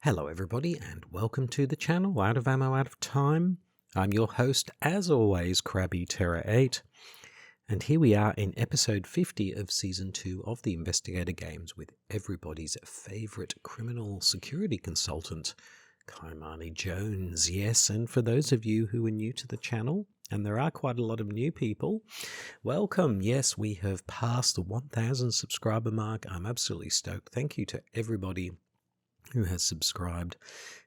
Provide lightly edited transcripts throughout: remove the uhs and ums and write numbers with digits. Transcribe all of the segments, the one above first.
Hello everybody and welcome to the channel Out of Ammo Out of Time. I'm your host as always, Krabby Terror 8, and here we are in episode 50 of season 2 of the Investigator Games with everybody's favourite criminal security consultant, Kymani Jones. Yes, and for those of you who are new to the channel, and there are quite a lot of new people, welcome. Yes, we have passed the 1,000 subscriber mark. I'm absolutely stoked. Thank you to everybody who has subscribed.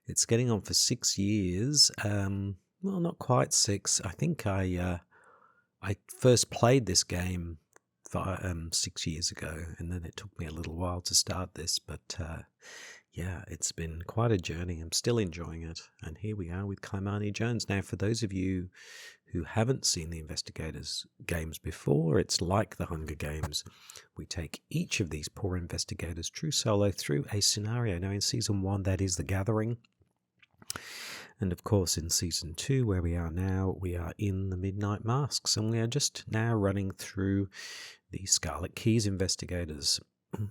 It's getting on for 6 years. Well, not quite 6. I think I first played this game 6 years ago, and then it took me a little while to start this. But yeah, it's been quite a journey. I'm still enjoying it. And here we are with Kymani Jones. Now, for those of you who haven't seen the Investigators Games before, it's like the Hunger Games. We take each of these poor investigators true solo through a scenario. Now in Season 1, that is the Gathering. And of course in Season 2, where we are now, we are in the Midnight Masks. And we are just now running through the Scarlet Keys investigators.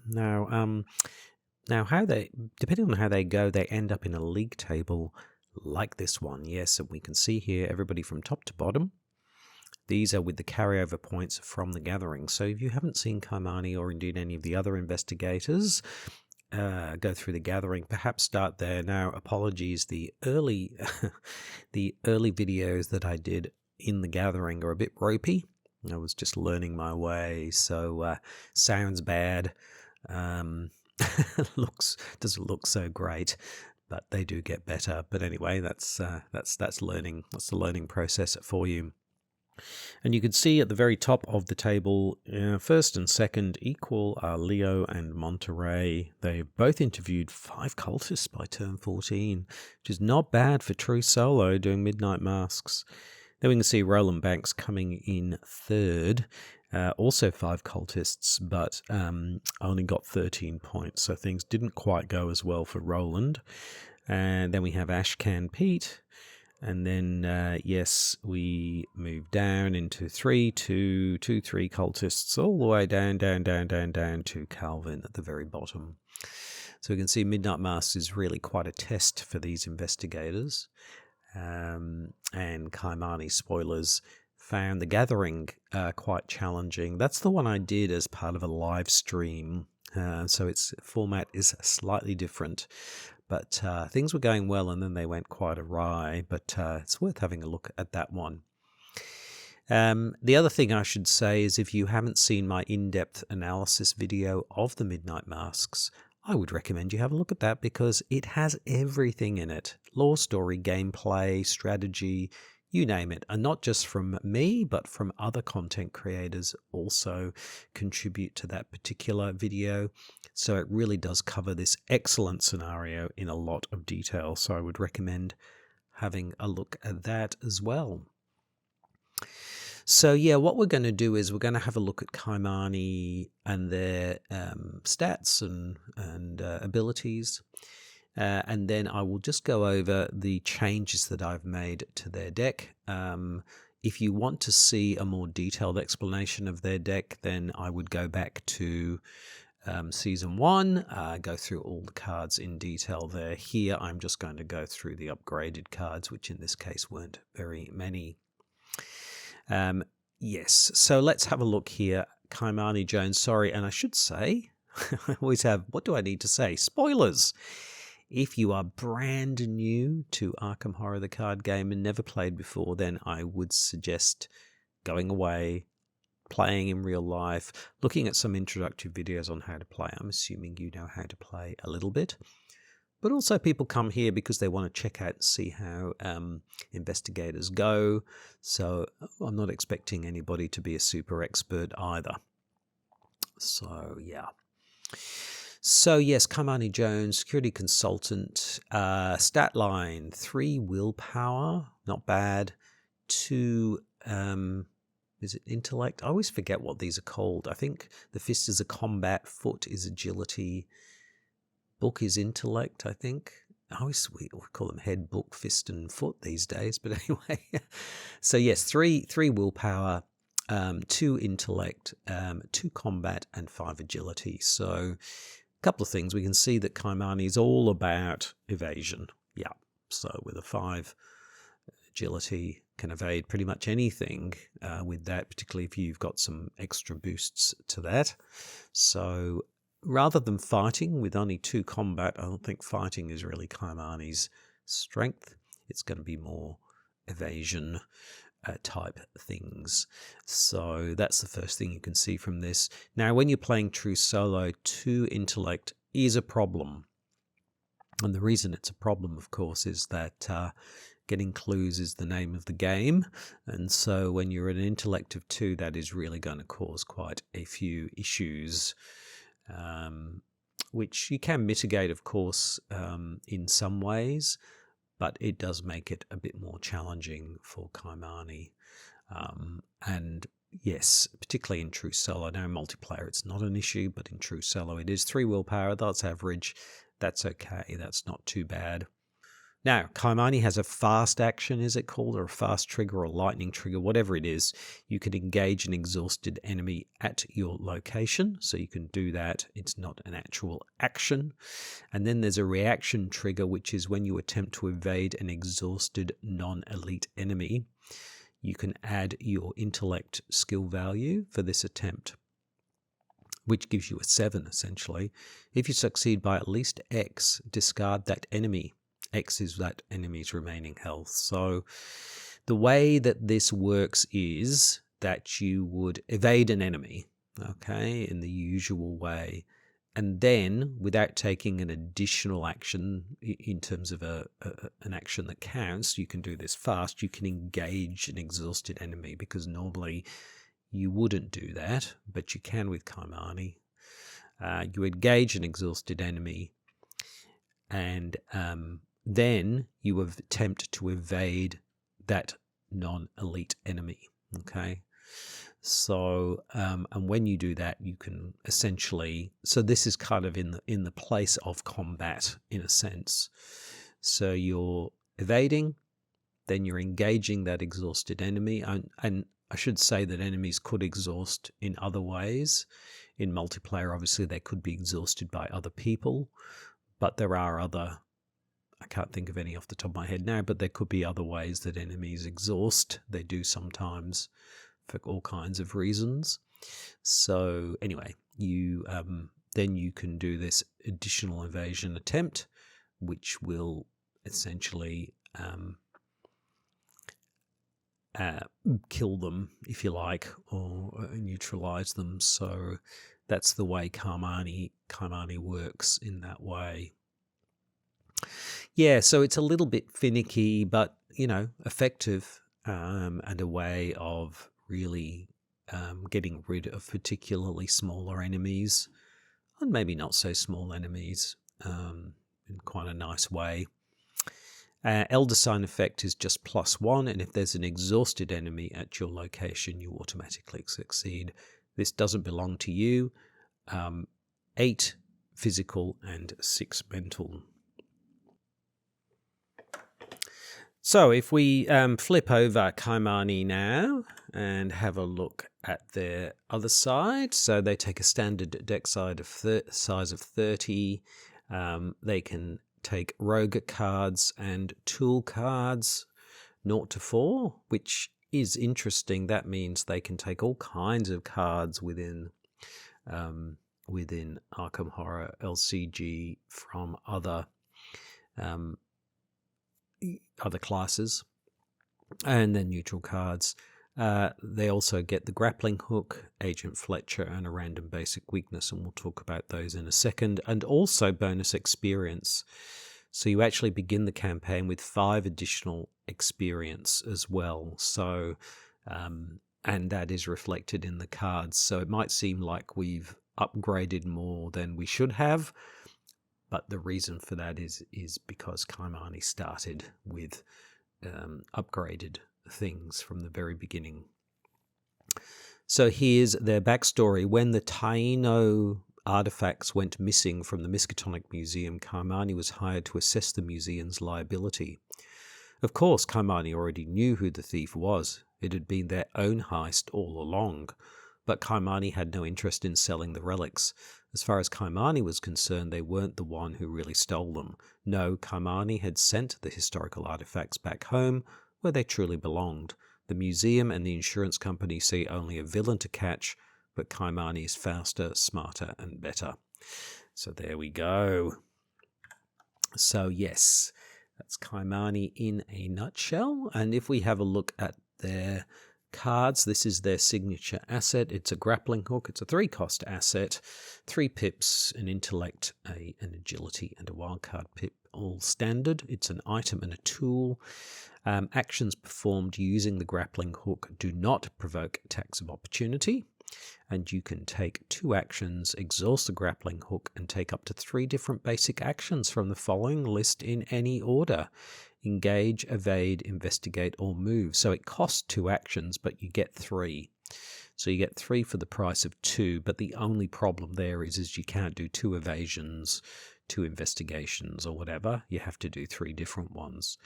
Now how they, depending on how they go, they end up in a league table like this one. Yes, and we can see here everybody from top to bottom. These are with the carryover points from the Gathering. So if you haven't seen Kymani or indeed any of the other investigators go through the Gathering, perhaps start there. Now, apologies, the early the early videos that I did in the Gathering are a bit ropey. I was just learning my way, so sounds bad. Doesn't look so great, but they do get better. But anyway, that's learning. That's the learning process for you. And you can see at the very top of the table, first and second equal are Leo and Monterey. They've both interviewed 5 cultists by turn 14, which is not bad for true solo doing Midnight Masks. Then we can see Roland Banks coming in third. Also 5 cultists, but only got 13 points, so things didn't quite go as well for Roland. And then we have Ashcan Pete, and then yes, we move down into 3 cultists, all the way down to Calvin at the very bottom. So we can see Midnight Masks is really quite a test for these investigators. And Kymani, spoilers, found the Gathering quite challenging. That's the one I did as part of a live stream, so its format is slightly different. But things were going well, and then they went quite awry. But it's worth having a look at that one. The other thing I should say is if you haven't seen my in-depth analysis video of the Midnight Masks, I would recommend you have a look at that because it has everything in it. Lore, story, gameplay, strategy, you name it. And not just from me, but from other content creators also contribute to that particular video. So it really does cover this excellent scenario in a lot of detail. So I would recommend having a look at that as well. So yeah, what we're going to do is we're going to have a look at Kymani and their stats and abilities. And then I will just go over the changes that I've made to their deck. If you want to see a more detailed explanation of their deck, then I would go back to Season 1, go through all the cards in detail there. Here, I'm just going to go through the upgraded cards, which in this case weren't very many. Yes, so let's have a look here. Kymani Jones, sorry, and I should say, I always have, what do I need to say? Spoilers! If you are brand new to Arkham Horror, the card game, and never played before, then I would suggest going away, playing in real life, looking at some introductory videos on how to play. I'm assuming you know how to play a little bit. But also people come here because they want to check out and see how investigators go. So I'm not expecting anybody to be a super expert either. So, yeah. So yes, Kymani Jones, security consultant, stat line 3 willpower, not bad. 2, is it intellect? I always forget what these are called. I think the fist is a combat, foot is agility, book is intellect, I think. We call them head, book, fist, and foot these days. But anyway, so yes, 3 willpower, 2 intellect, 2 combat, and 5 agility. So a couple of things. We can see that Kymani is all about evasion. Yeah. So with a 5 agility, can evade pretty much anything with that, particularly if you've got some extra boosts to that. So rather than fighting with only 2 combat, I don't think fighting is really Kymani's strength. It's going to be more evasion type things. So that's the first thing you can see from this. Now, when you're playing true solo, 2 intellect is a problem. And the reason it's a problem, of course, is that getting clues is the name of the game. And so when you're an intellect of 2, that is really going to cause quite a few issues, which you can mitigate, of course, in some ways, but it does make it a bit more challenging for Kymani. And yes, particularly in true solo. Now in multiplayer it's not an issue, but in true solo it is. 3 willpower, that's average. That's okay, that's not too bad. Now, Kymani has a fast action, is it called, or a fast trigger or a lightning trigger, whatever it is. You can engage an exhausted enemy at your location, so you can do that. It's not an actual action. And then there's a reaction trigger, which is when you attempt to evade an exhausted non-elite enemy. You can add your intellect skill value for this attempt, which gives you a 7, essentially. If you succeed by at least X, discard that enemy. X is that enemy's remaining health. So the way that this works is that you would evade an enemy, okay, in the usual way. And then, without taking an additional action in terms of an action that counts, you can do this fast. You can engage an exhausted enemy, because normally you wouldn't do that, but you can with Kymani. You engage an exhausted enemy, and then you attempt to evade that non-elite enemy. Okay, so and when you do that, you can essentially. So this is kind of in the place of combat in a sense. So you're evading, then you're engaging that exhausted enemy, and I should say that enemies could exhaust in other ways. In multiplayer, obviously, they could be exhausted by other people, but there are other. I can't think of any off the top of my head now, but there could be other ways that enemies exhaust. They do sometimes for all kinds of reasons. So anyway, you then you can do this additional evasion attempt, which will essentially kill them, if you like, or neutralize them. So that's the way Kymani works in that way. Yeah, so it's a little bit finicky, but, effective, and a way of really getting rid of particularly smaller enemies, and maybe not so small enemies, in quite a nice way. Elder Sign effect is just +1, and if there's an exhausted enemy at your location, you automatically succeed. This doesn't belong to you. 8 physical and 6 mental. So if we flip over Kymani now and have a look at their other side, so they take a standard deck size of 30. They can take rogue cards and tool cards 0 to 4, which is interesting. That means they can take all kinds of cards within Arkham Horror LCG from other classes, and then neutral cards. They also get the grappling hook, Agent Fletcher, and a random basic weakness, and we'll talk about those in a second, and also bonus experience. So you actually begin the campaign with 5 additional experience as well. So and that is reflected in the cards. So it might seem like we've upgraded more than we should have. But the reason for that is because Kymani started with upgraded things from the very beginning. So here's their backstory. When the Taino artifacts went missing from the Miskatonic Museum, Kymani was hired to assess the museum's liability. Of course, Kymani already knew who the thief was. It had been their own heist all along. But Kymani had no interest in selling the relics. As far as Kymani was concerned, they weren't the one who really stole them. No, Kymani had sent the historical artifacts back home, where they truly belonged. The museum and the insurance company see only a villain to catch, but Kymani is faster, smarter, and better. So there we go. So yes, that's Kymani in a nutshell. And if we have a look at their cards, this is their signature asset. It's a grappling hook. It's a 3-cost asset, 3 pips, an intellect, an agility, and a wildcard pip, all standard. It's an item and a tool. Actions performed using the grappling hook do not provoke attacks of opportunity, and you can take 2 actions, exhaust the grappling hook, and take up to 3 different basic actions from the following list in any order: engage, evade, investigate, or move. So it costs 2 actions, but you get 3. So you get 3 for the price of 2, but the only problem there is you can't do 2 evasions, 2 investigations, or whatever. You have to do 3 different ones.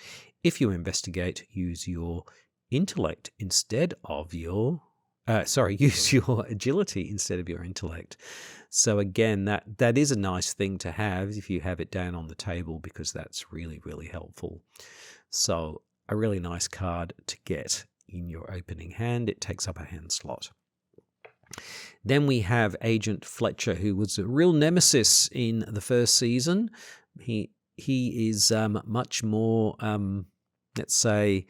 If you investigate, use your intellect instead of your use your agility instead of your intellect. So again, that is a nice thing to have if you have it down on the table, because that's really, really helpful. So a really nice card to get in your opening hand. It takes up a hand slot. Then we have Agent Fletcher, who was a real nemesis in the first season. He is much more, let's say,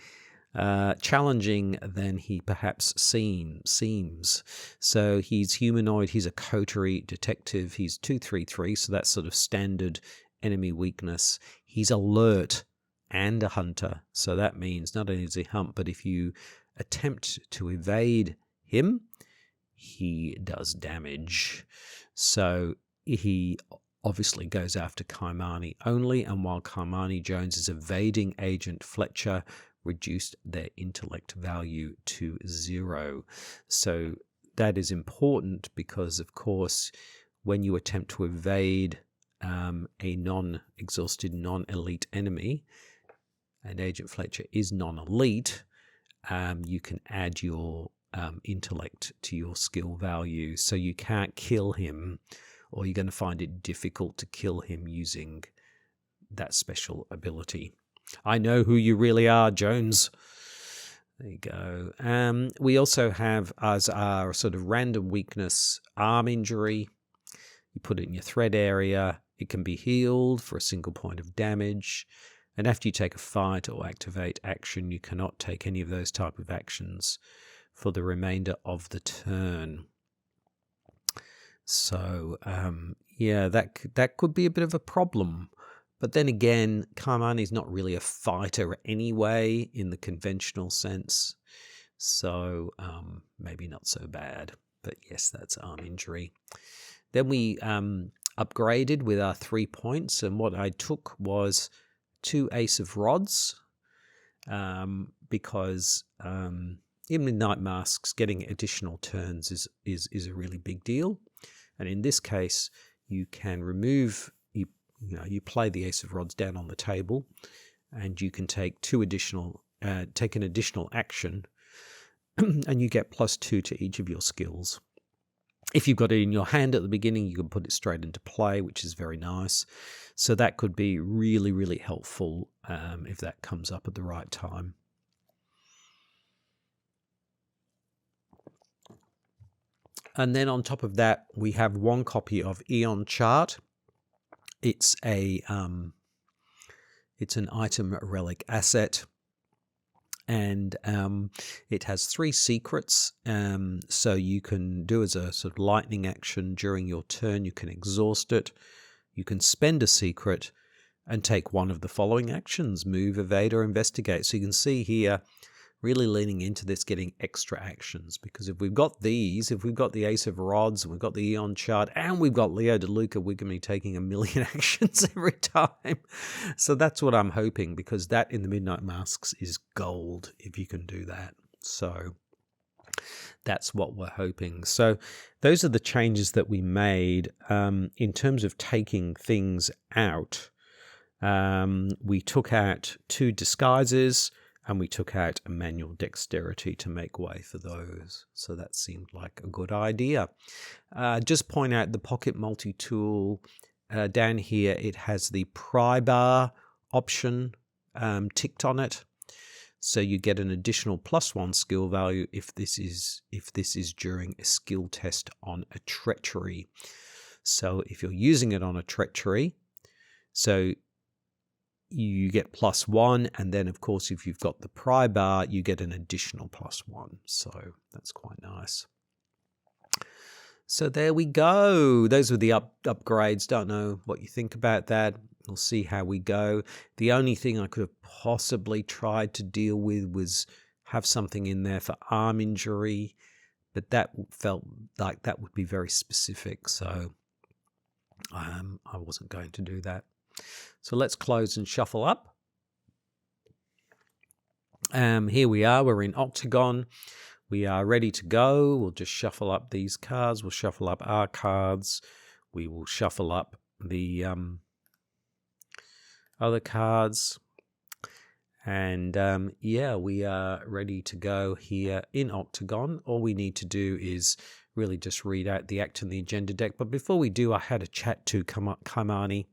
challenging than he perhaps seems. So he's humanoid, he's a coterie detective, he's 233, so that's sort of standard enemy weakness. He's alert and a hunter, so that means not only does he hunt, but if you attempt to evade him, he does damage. So he obviously goes after Kymani only, and while Kymani Jones is evading, Agent Fletcher reduced their intellect value to 0. So that is important because, of course, when you attempt to evade a non-exhausted, non-elite enemy, and Agent Fletcher is non-elite, you can add your intellect to your skill value. So you can't kill him, or you're going to find it difficult to kill him using that special ability. I know who you really are, Jones. There you go. We also have as our sort of random weakness, arm injury. You put it in your thread area. It can be healed for a single point of damage. And after you take a fight or activate action, you cannot take any of those type of actions for the remainder of the turn. So, yeah, that could be a bit of a problem. But then again, Kymani's not really a fighter anyway in the conventional sense. So maybe not so bad. But yes, that's arm injury. Then we upgraded with our 3 points. And what I took was 2 Ace of Rods. Because in Midnight Masks, getting additional turns is a really big deal. And in this case, you can remove... You play the Ace of Rods down on the table, and you can take take an additional action, and you get +2 to each of your skills. If you've got it in your hand at the beginning, you can put it straight into play, which is very nice. So that could be really, really helpful if that comes up at the right time. And then on top of that, we have 1 copy of Eon Chart. It's an item relic asset, and it has 3 secrets. So you can do as a sort of lightning action during your turn. You can exhaust it. You can spend a secret and take one of the following actions: move, evade, or investigate. So you can see here really leaning into this, getting extra actions, because if we've got these, if we've got the Ace of Rods and we've got the Eon chart and we've got Leo DeLuca, we're going to be taking 1 million actions every time. So that's what I'm hoping, because that in the Midnight Masks is gold if you can do that. So that's what we're hoping. So those are the changes that we made in terms of taking things out. We took out 2 disguises, and we took out a manual dexterity to make way for those. So that seemed like a good idea. Just point out the pocket multi-tool. Down here, it has the pry bar option ticked on it. So you get an additional +1 skill value if this is during a skill test on a treachery. So if you're using it on a treachery, so you get +1, and then of course if you've got the pry bar, you get an additional +1. So that's quite nice. So there we go. Those were the upgrades. Don't know what you think about that. We'll see how we go. The only thing I could have possibly tried to deal with was have something in there for arm injury, but that felt like that would be very specific. So I wasn't going to do that. So let's close and shuffle up. Here we are. We're in Octagon. We are ready to go. We'll just shuffle up these cards. We'll shuffle up our cards. We will shuffle up the other cards. And yeah, we are ready to go here in Octagon. All we need to do is really just read out the act and the agenda deck. But before we do, I had a chat to Kymani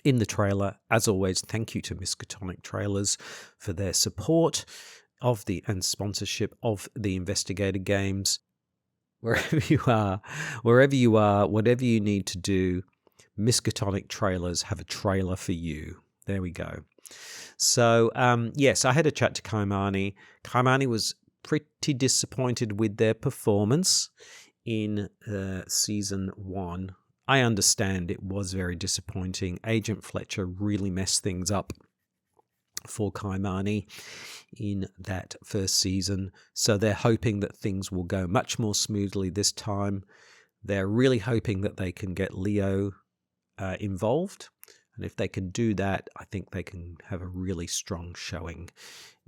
in the trailer. As always, thank you to Miskatonic Trailers for their support of and sponsorship of the Investigator Games. Wherever you are, whatever you need to do, Miskatonic Trailers have a trailer for you. There we go. So, yes, I had a chat to Kymani. Kymani was pretty disappointed with their performance in Season 1. I understand it was very disappointing. Agent Fletcher really messed things up for Kymani in that first season. So they're hoping that things will go much more smoothly this time. They're really hoping that they can get Leo involved. And if they can do that, I think they can have a really strong showing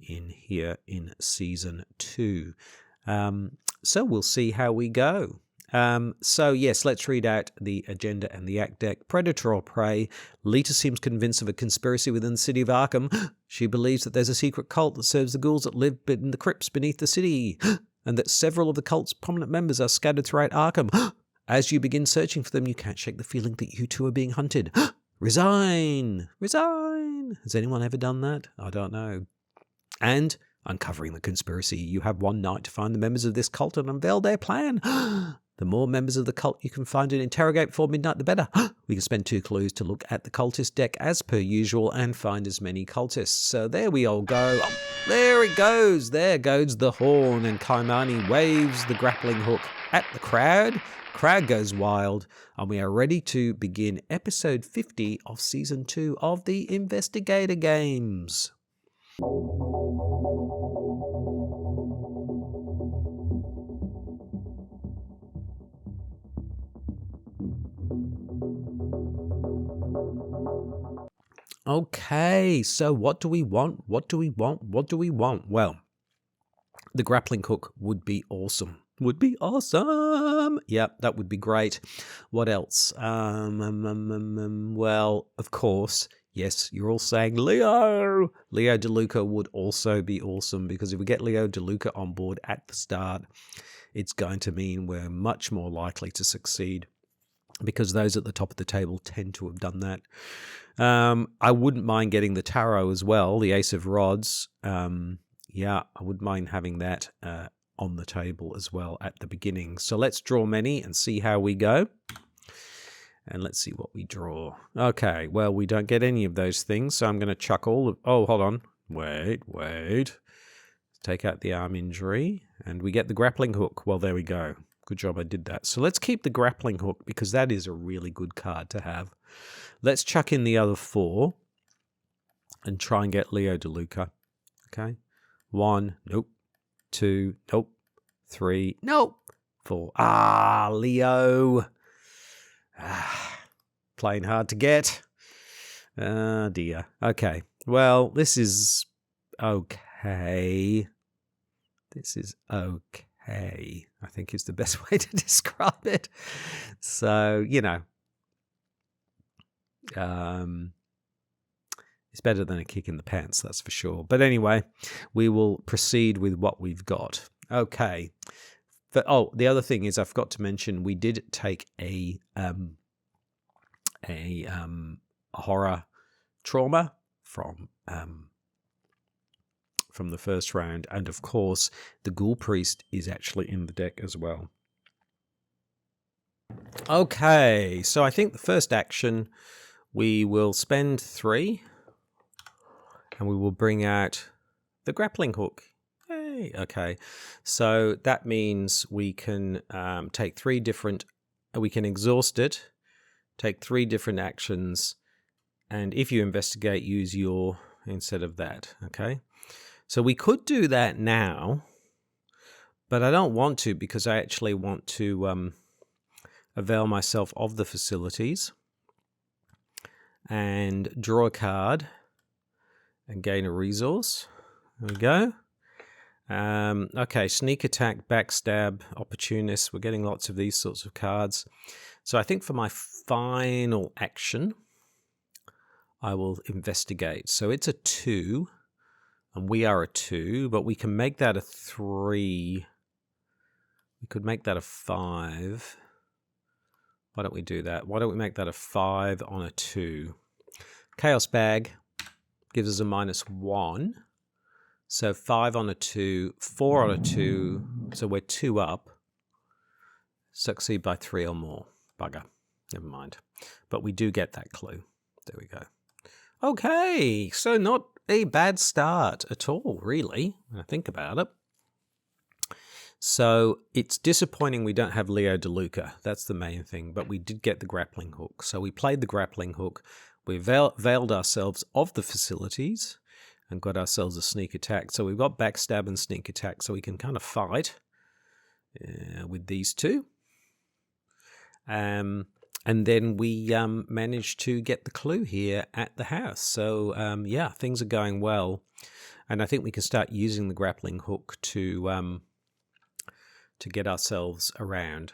in here in Season 2. So we'll see how we go. So yes, let's read out the agenda and the act deck. Predator or prey. Lita seems convinced of a conspiracy within the city of Arkham. She believes that there's a secret cult that serves the ghouls that live in the crypts beneath the city, and that several of the cult's prominent members are scattered throughout Arkham. As you begin searching for them, you can't shake the feeling that you too are being hunted. Resign! Resign! Has anyone ever done that? I don't know. And uncovering the conspiracy. You have 1 night to find the members of this cult and unveil their plan. The more members of the cult you can find and interrogate before midnight, the better. We can spend 2 clues to look at the cultist deck as per usual and find as many cultists. So there we all go. Oh, there it goes. There goes the horn, and Kymani waves the grappling hook at the crowd. Crowd goes wild, and we are ready to begin episode 50 of season 2 of the Investigator Games. Okay, so what do we want? What do we want? What do we want? Well, the grappling hook would be awesome. Would be awesome. Yep, that would be great. What else? Well, of course, yes, you're all saying Leo. Leo DeLuca would also be awesome, because if we get Leo DeLuca on board at the start, it's going to mean we're much more likely to succeed, because those at the top of the table tend to have done that. I wouldn't mind getting the tarot as well, the Ace of Rods. Yeah, I wouldn't mind having that on the table as well at the beginning. So let's draw many and see how we go. And let's see what we draw. Okay, well, we don't get any of those things, so I'm going to chuck all of... Oh, hold on. Wait. Take out the arm injury, and we get the grappling hook. Well, there we go. Good job I did that. So let's keep the grappling hook, because that is a really good card to have. Let's chuck in the other 4 and try and get Leo DeLuca. Okay. 1, nope. 2, nope. 3, nope. 4. Ah, Leo. Playing hard to get. Oh, dear. Okay. Well, this is okay. This is okay, I think is the best way to describe it. So, you know, it's better than a kick in the pants, that's for sure. But anyway, we will proceed with what we've got. Okay. But, the other thing is I forgot to mention we did take a horror trauma from the first round, and of course the Ghoul Priest is actually in the deck as well. Okay, so I think the first action we will spend 3 and we will bring out the grappling hook. Yay! Okay, so that means we can take 3 different, we can exhaust it, take 3 different actions, and if you investigate, use your instead of that. Okay, so we could do that now, but I don't want to because I actually want to avail myself of the facilities and draw a card and gain a resource. There we go. Okay, sneak attack, backstab, opportunist. We're getting lots of these sorts of cards. So I think for my final action, I will investigate. So it's a 2, and we are a 2, but we can make that a 3. We could make that a 5. Why don't we do that? Why don't we make that a 5 on a 2? Chaos Bag gives us a -1. So 5 on a 2, 4 on a 2. So we're 2 up. Succeed by 3 or more. Bugger. Never mind. But we do get that clue. There we go. Okay, so not a bad start at all, really, when I think about it. So it's disappointing we don't have Leo DeLuca. That's the main thing. But we did get the grappling hook. So we played the grappling hook. We veiled ourselves of the facilities and got ourselves a sneak attack. So we've got backstab and sneak attack. So we can kind of fight with these two. And then we managed to get the clue here at the house. So, yeah, things are going well. And I think we can start using the grappling hook to get ourselves around,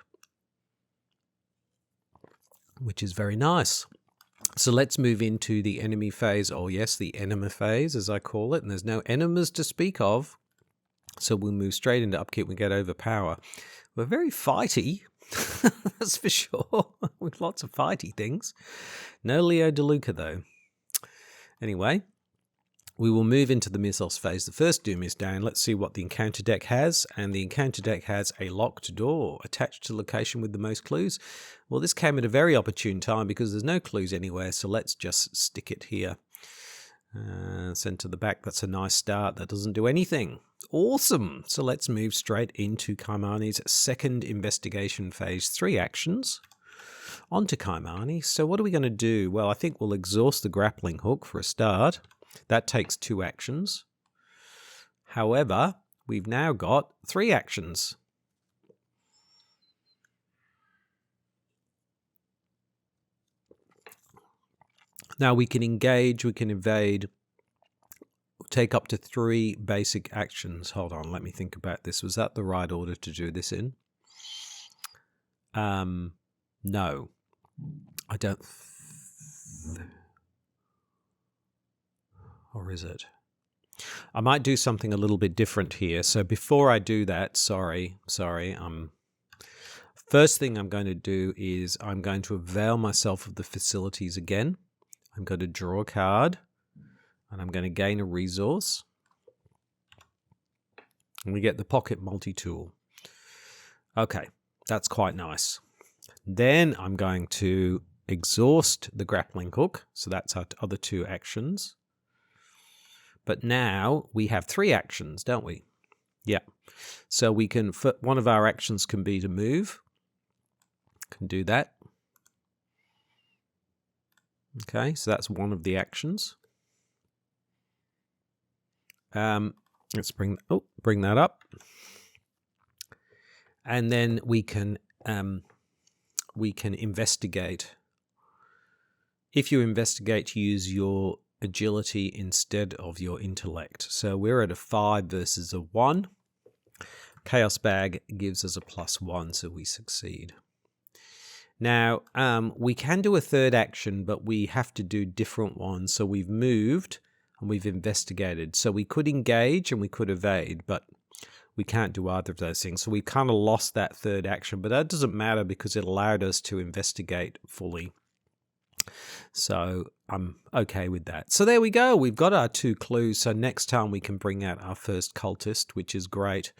which is very nice. So let's move into the enemy phase. Oh, yes, the enema phase, as I call it. And there's no enemas to speak of. So we'll move straight into upkeep and get overpower. We're very fighty. That's for sure. With lots of fighty things. No Leo DeLuca, though. Anyway, we will move into the missiles phase. The first Doom is down. Let's see what the encounter deck has. And the encounter deck has a locked door attached to location with the most clues. Well, this came at a very opportune time because there's no clues anywhere. So let's just stick it here. Send to the back. That's a nice start. That doesn't do anything. Awesome. So let's move straight into Kymani's second investigation phase. 3 actions. On to Kymani. So what are we going to do? Well, I think we'll exhaust the grappling hook for a start. That takes 2 actions. However, we've now got 3 actions. Now we can engage, we can evade, take up to 3 basic actions. Hold on, let me think about this. Was that the right order to do this in? No. I don't... Or is it? I might do something a little bit different here. So before I do that, sorry. First thing I'm going to do is I'm going to avail myself of the facilities again. I'm going to draw a card, and I'm going to gain a resource. And we get the pocket multi-tool. Okay, that's quite nice. Then I'm going to exhaust the grappling hook. So that's our other 2 actions. But now we have 3 actions, don't we? Yeah. So we can, one of our actions can be to move. Can do that. Okay, so that's one of the actions. Let's bring that up. And then we can investigate. If you investigate, use your agility instead of your intellect. So we're at a 5 versus a 1. Chaos Bag gives us a +1, so we succeed. Now, we can do a third action, but we have to do different ones. So we've moved and we've investigated. So we could engage and we could evade, but we can't do either of those things. So we kind of lost that third action, but that doesn't matter because it allowed us to investigate fully. So I'm okay with that. So there we go. We've got our 2 clues. So next time we can bring out our first cultist, which is great.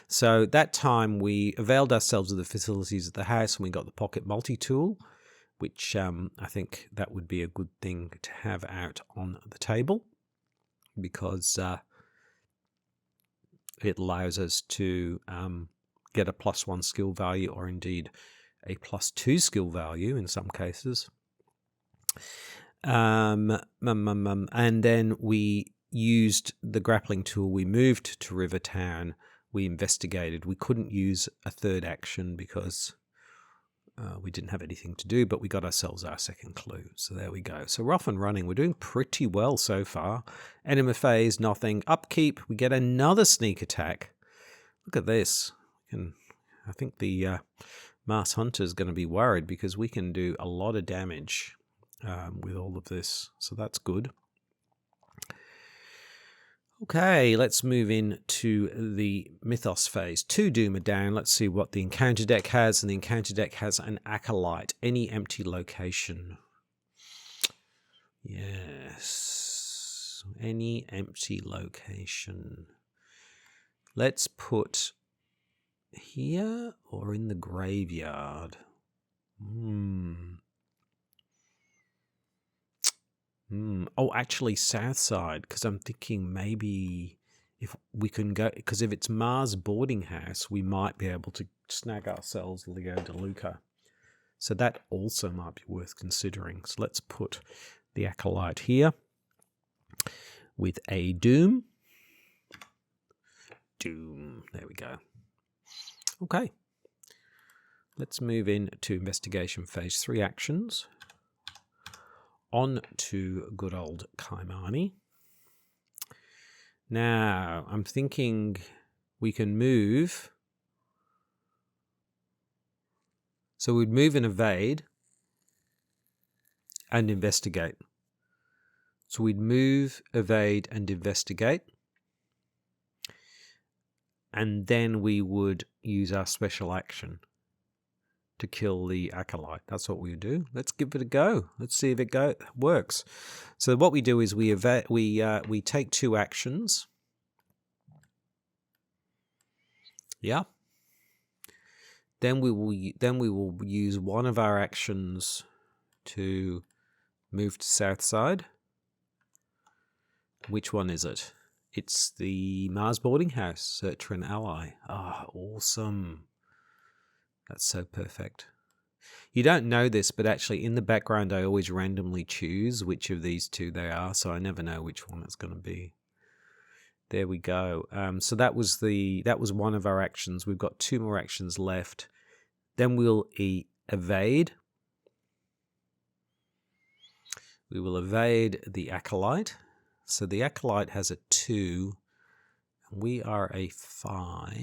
So that time we availed ourselves of the facilities of the house and we got the pocket multi-tool, which I think that would be a good thing to have out on the table because it allows us to get a +1 skill value or indeed a +2 skill value in some cases. And then we used the grappling tool. We moved to Rivertown. We investigated. We couldn't use a third action because we didn't have anything to do, but we got ourselves our second clue. So there we go. So we're off and running. We're doing pretty well so far. Enema phase, nothing. Upkeep, we get another sneak attack. Look at this. I think the Mars Hunter is going to be worried because we can do a lot of damage with all of this. So that's good. Okay, let's move into the Mythos phase. 2 Doom are down. Let's see what the encounter deck has. And the encounter deck has an Acolyte. Any empty location. Yes. Any empty location. Let's put here or in the graveyard. Oh, actually south side, because I'm thinking maybe if we can go, because if it's Mars boarding house, we might be able to snag ourselves Leo DeLuca. So that also might be worth considering. So let's put the Acolyte here with a Doom. There we go. Okay. Let's move into investigation phase 3 actions. On to good old Kymani. Now, I'm thinking we can move. So we'd move and evade and investigate. So we'd move, evade, and investigate. And then we would use our special action to kill the Acolyte. That's what we do. Let's give it a go. Let's see if it works. So what we do is we take 2 actions. Yeah. Then we will use one of our actions to move to south side. Which one is it? It's the Mars boarding house. Search for an ally. Ah, awesome. That's so perfect. You don't know this, but actually in the background I always randomly choose which of these 2 they are, so I never know which one it's going to be. There we go. So that was one of our actions. We've got 2 more actions left. Then we'll evade. We will evade the Acolyte. So the Acolyte has a 2. And we are a 5.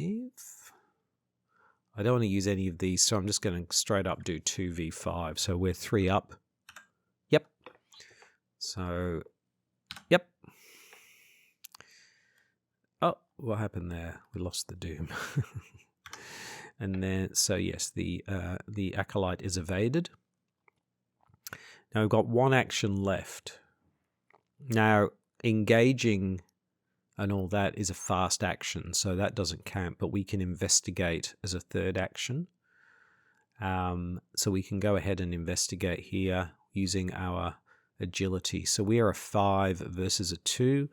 I don't want to use any of these, so I'm just going to straight up do 2v5. So we're 3 up. Yep. So, yep. Oh, what happened there? We lost the Doom. And then, so yes, the Acolyte is evaded. Now we've got 1 action left. Now, engaging and all that is a fast action, so that doesn't count, but we can investigate as a third action. So we can go ahead and investigate here using our agility. So we are a 5 versus a 2.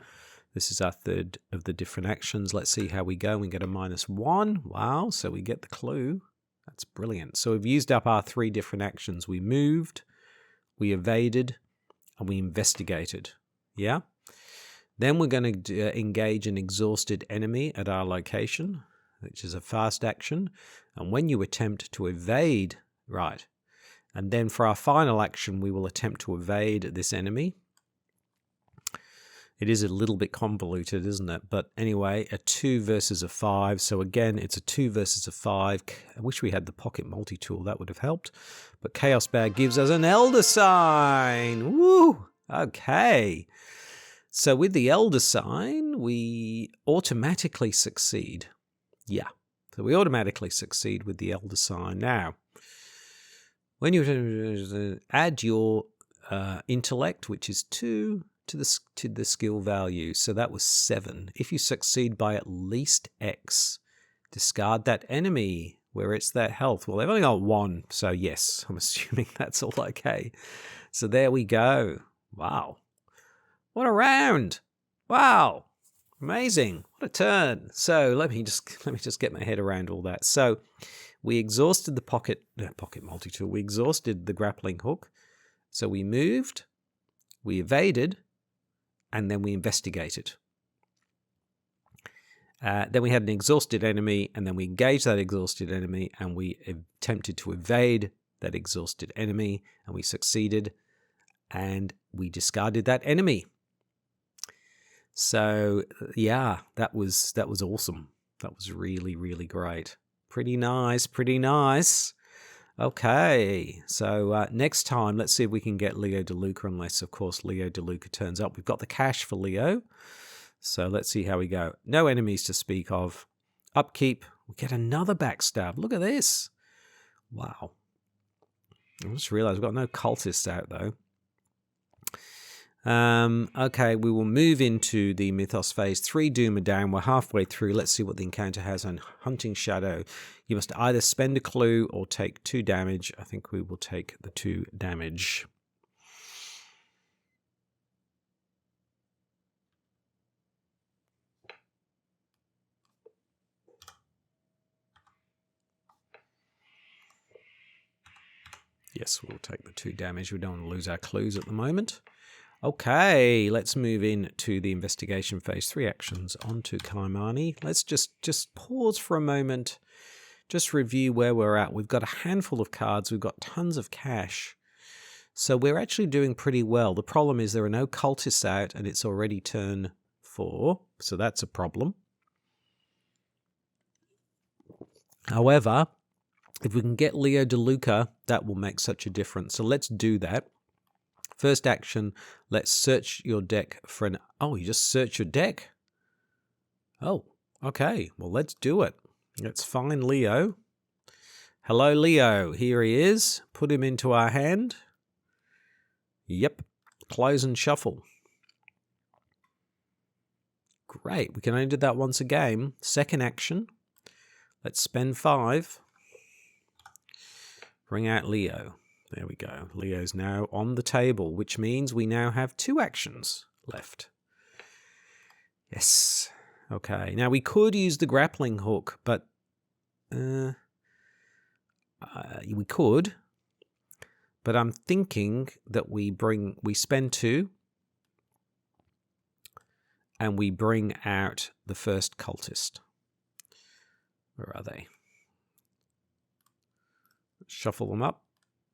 This is our third of the different actions. Let's see how we go. We get a -1. Wow, so we get the clue. That's brilliant. So we've used up our 3 different actions. We moved, we evaded, and we investigated. Yeah? Then we're going to engage an exhausted enemy at our location, which is a fast action. And when you attempt to evade, right, and then for our final action, we will attempt to evade this enemy. It is a little bit convoluted, isn't it? But anyway, a 2 versus a 5. So again, it's a 2 versus a 5. I wish we had the pocket multi-tool. That would have helped. But Chaos Bag gives us an Elder Sign. Woo! Okay. So with the Elder Sign, we automatically succeed. Yeah. So we automatically succeed with the Elder Sign. Now, when you add your intellect, which is 2, to the skill value. So that was 7. If you succeed by at least X, discard that enemy where it's that health. Well, they've only got 1, so yes, I'm assuming that's all okay. So there we go. Wow. What a round. Wow. Amazing. What a turn. So let me just get my head around all that. So we exhausted the pocket multi-tool. We exhausted the grappling hook. So we moved, we evaded, and then we investigated. Then we had an exhausted enemy, and then we engaged that exhausted enemy, and we attempted to evade that exhausted enemy, and we succeeded, and we discarded that enemy. So yeah, that was awesome. That was really, really great. Pretty nice, pretty nice. Okay, so next time, let's see if we can get Leo DeLuca, unless, of course, Leo DeLuca turns up. We've got the cash for Leo, so let's see how we go. No enemies to speak of. Upkeep, we get another backstab. Look at this. Wow. I just realized we've got no cultists out, though. Okay, we will move into the Mythos phase. 3 Doom are down. We're halfway through. Let's see what the encounter has on Hunting Shadow. You must either spend a clue or take 2 damage. I think we will take the 2 damage. Yes, we'll take the 2 damage. We don't want to lose our clues at the moment. Okay, let's move in to the investigation phase. 3 actions onto Kymani. Let's just pause for a moment. Just review where we're at. We've got a handful of cards. We've got tons of cash. So we're actually doing pretty well. The problem is there are no cultists out, and it's already turn 4. So that's a problem. However, if we can get Leo DeLuca, that will make such a difference. So let's do that. First action, let's search your deck for an... Oh, you just search your deck? Oh, okay. Well, let's do it. Let's find Leo. Hello, Leo. Here he is. Put him into our hand. Yep. Close and shuffle. Great. We can only do that once a game. Second action. Let's spend 5. Bring out Leo. There we go. Leo's now on the table, which means we now have 2 actions left. Yes. Okay. Now, we could use the grappling hook, but we could. But I'm thinking that we spend 2, and we bring out the first cultist. Where are they? Shuffle them up.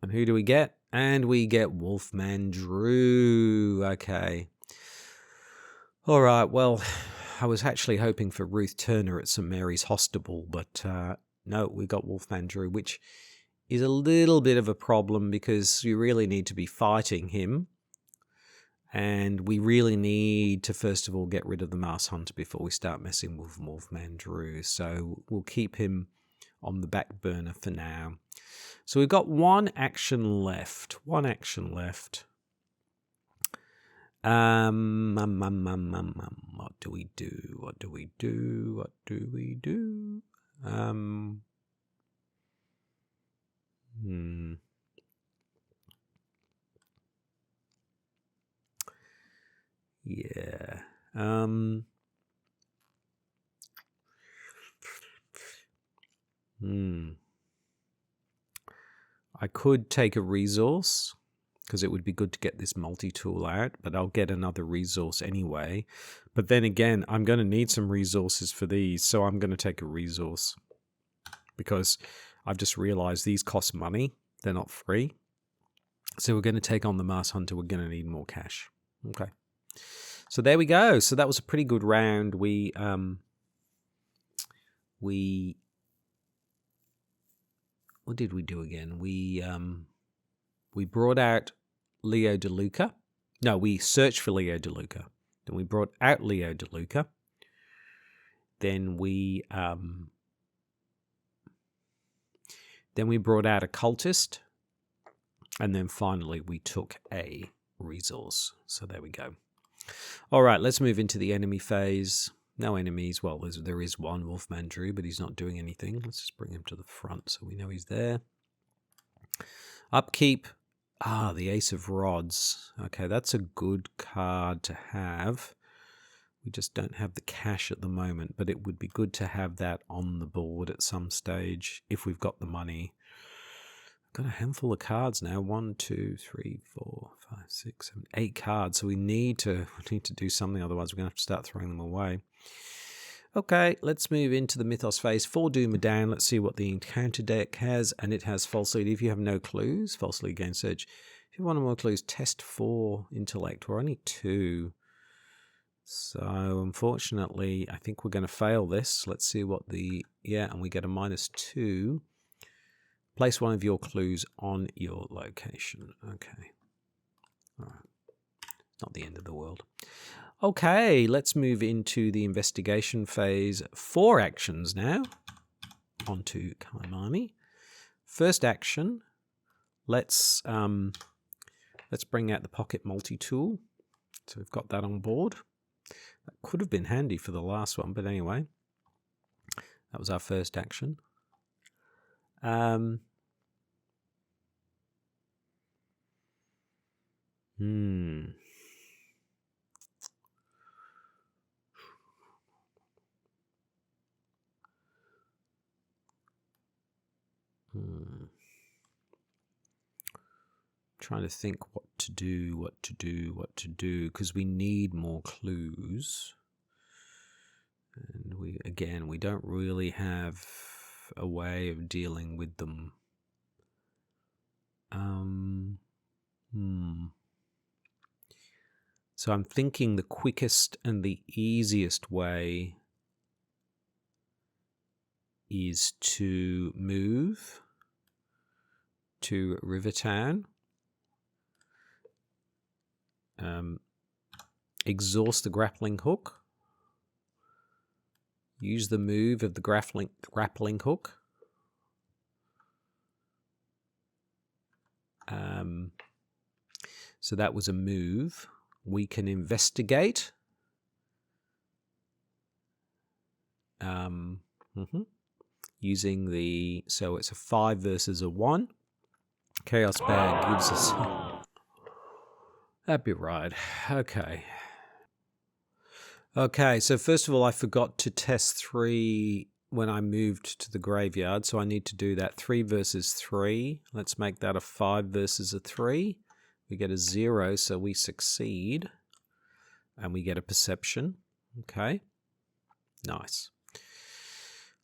And who do we get? And we get Wolfman Drew. Okay. All right. Well, I was actually hoping for Ruth Turner at St. Mary's Hospital, but no, we got Wolfman Drew, which is a little bit of a problem because you really need to be fighting him. And we really need to, first of all, get rid of the Mars Hunter before we start messing with Wolfman Drew. So we'll keep him on the back burner for now. So we've got 1 action left. 1 action left. What do we do? What do we do? What do we do? Yeah. I could take a resource because it would be good to get this multi-tool out, but I'll get another resource anyway. But then again, I'm going to need some resources for these, so I'm going to take a resource because I've just realized these cost money. They're not free. So we're going to take on the Mars Hunter. We're going to need more cash. Okay. So there we go. So that was a pretty good round. What did we do again? We brought out Leo DeLuca. No, we searched for Leo DeLuca. Then we brought out Leo DeLuca. Then we brought out a cultist. And then finally we took a resource. So there we go. All right, let's move into the enemy phase. No enemies. Well, there is one, Wolfman Drew, but he's not doing anything. Let's just bring him to the front so we know he's there. Upkeep. The Ace of Rods. Okay, that's a good card to have. We just don't have the cash at the moment, but it would be good to have that on the board at some stage if we've got the money. I've got a handful of cards now. 1, 2, 3, 4, 5, 6, 7, 8 cards. So we need to do something, otherwise we're going to have to start throwing them away. Okay, let's move into the Mythos phase. 4 Doom are down. Let's see what the encounter deck has. And it has False Lead. If you have no clues, False Lead gain Surge. If you want more clues, test 4 Intellect. We're only 2. So unfortunately, I think we're going to fail this. Let's see what the... Yeah, and we get a -2. Place one of your clues on your location. Okay. All right. Not the end of the world. Okay, let's move into the investigation phase. 4 actions now. On to Kymani. First action. Let's bring out the pocket multi-tool. So we've got that on board. That could have been handy for the last one, but anyway. That was our first action. Trying to think what to do, because we need more clues. And we don't really have a way of dealing with them. So I'm thinking the quickest and the easiest way is to move to Rivertown, exhaust the grappling hook, use the move of the grappling hook, so that was a move. We can investigate. Using the... So it's a 5 versus a 1. Chaos Bag gives us... That'd be right. Okay. Okay, so first of all, I forgot to test 3 when I moved to the graveyard, so I need to do that. 3 versus 3. Let's make that a 5 versus a 3. We get a 0, so we succeed. And we get a perception. Okay. Nice.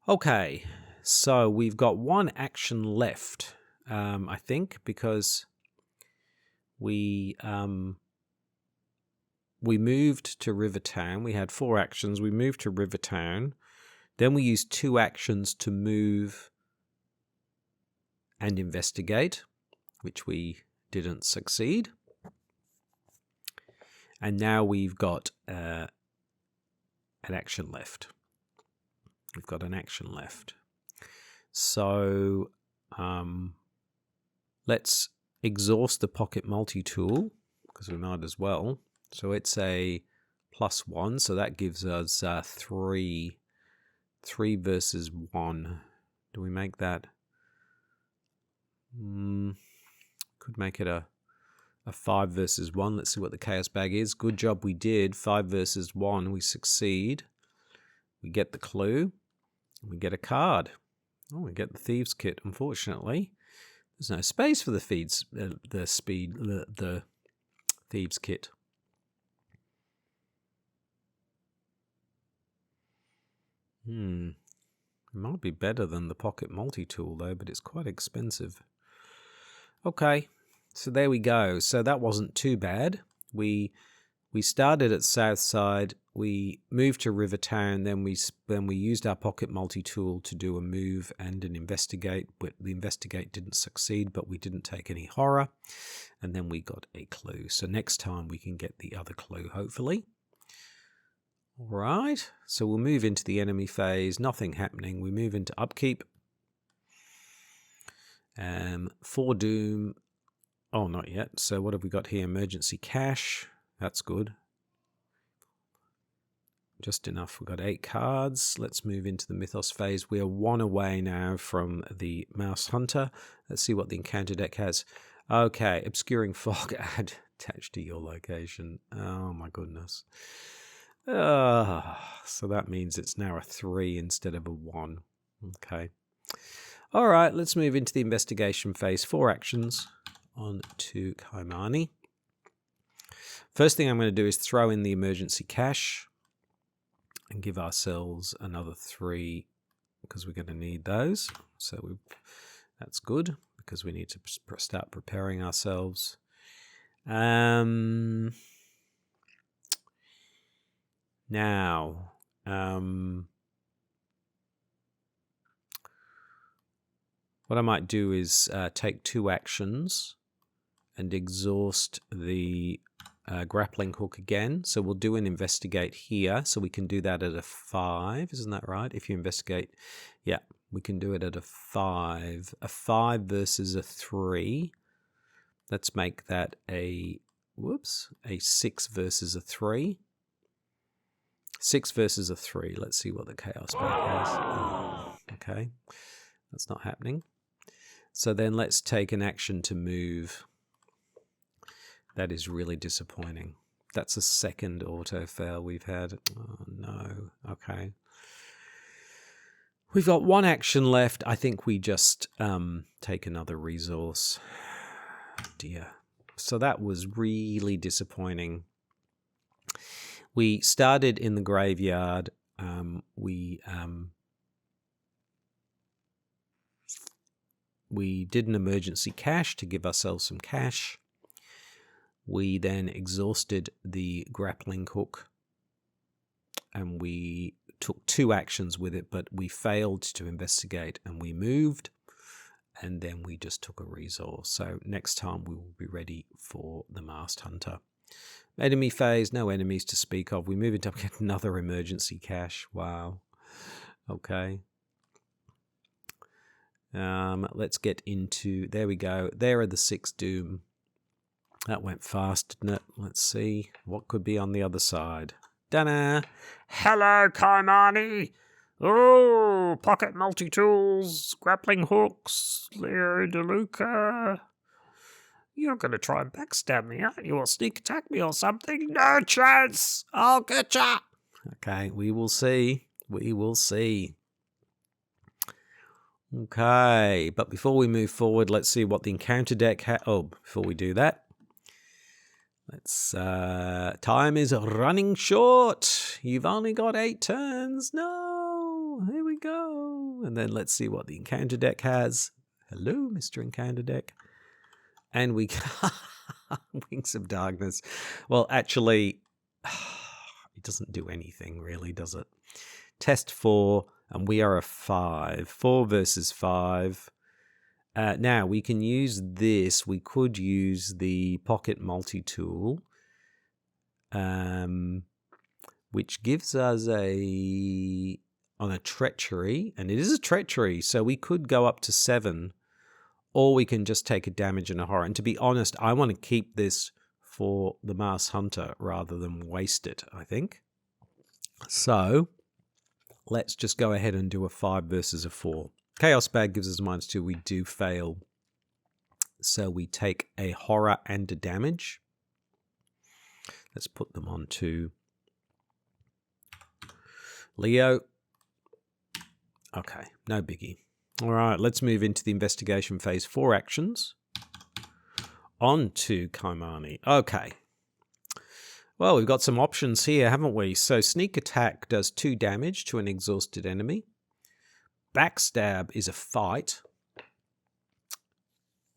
Okay, so we've got 1 action left, I think, because we moved to Rivertown. We had 4 actions. We moved to Rivertown. Then we used 2 actions to move and investigate, which we didn't succeed. And now we've got an action left. We've got an action left. So let's exhaust the pocket multi-tool, because we might as well. So it's a +1, so that gives us 3 versus 1. Do we make that? Could make it a 5 versus 1. Let's see what the Chaos Bag is. Good job, we did. 5 versus 1, we succeed. We get the clue. We get a card. Oh, we get the Thieves' Kit, unfortunately. There's no space for the the thieves kit. It might be better than the pocket multi-tool though, but it's quite expensive. Okay, so there we go. So that wasn't too bad. We started at Southside, we moved to Rivertown, then we used our pocket multi-tool to do a move and an investigate, but the investigate didn't succeed, but we didn't take any horror, and then we got a clue. So next time we can get the other clue, hopefully. All right, so we'll move into the enemy phase, nothing happening. We move into upkeep. For Doom, oh, not yet. So what have we got here? Emergency cash. That's good. Just enough. We've got 8 cards. Let's move into the Mythos phase. We are 1 away now from the Mouse Hunter. Let's see what the encounter deck has. Okay, Obscuring Fog add attached to your location. Oh my goodness. So that means it's now a 3 instead of a 1. Okay. All right, let's move into the investigation phase. 4 actions on to Kymani. First thing I'm going to do is throw in the emergency cash and give ourselves another 3 because we're going to need those. So that's good because we need to start preparing ourselves. Now, what I might do is take 2 actions and exhaust the grappling hook again. So we'll do an investigate here. So we can do that at a 5. Isn't that right? If you investigate, yeah, we can do it at a 5. A 5 versus a 3. Let's make that a 6 versus a 3. 6 versus a 3. Let's see what the Chaos Bag has. Okay, that's not happening. So then let's take an action to move. That is really disappointing. That's a second auto fail we've had. Oh no. Okay. We've got 1 action left. I think we just take another resource. Oh dear. So that was really disappointing. We started in the graveyard. We did an emergency cash to give ourselves some cash. We then exhausted the grappling hook and we took 2 actions with it, but we failed to investigate and we moved, and then we just took a resource. So next time we will be ready for the Masked Hunter. Enemy phase, no enemies to speak of. We move into get another emergency cash. Wow. Okay. Let's get into, there we go. There are the 6 Doom. That went fast, didn't it? Let's see what could be on the other side. Da-na! Hello, Kymani! Oh, pocket multi-tools, grappling hooks, Leo DeLuca. You're going to try and backstab me, aren't you? Or sneak attack me or something? No chance! I'll get ya! Okay, we will see. We will see. Okay, but before we move forward, let's see what the encounter deck has. Oh, before we do that, let's, time is running short. You've only got 8 turns. No, here we go. And then let's see what the encounter deck has. Hello, Mr. Encounter Deck. And we Wings of Darkness. Well, actually, it doesn't do anything really, does it? Test 4, and we are a 5. 4 versus 5. Now, we can use this. We could use the Pocket Multi-Tool, which gives us on a Treachery, and it is a Treachery, so we could go up to 7, or we can just take a damage and a horror. And to be honest, I want to keep this for the Masked Hunter rather than waste it, I think. So let's just go ahead and do a 5 versus a 4. Chaos Bag gives us -2. We do fail. So we take a horror and a damage. Let's put them on to Leo. Okay, no biggie. All right, let's move into the investigation phase 4 actions. On to Kymani. Okay. Well, we've got some options here, haven't we? So sneak attack does 2 damage to an exhausted enemy. Backstab is a fight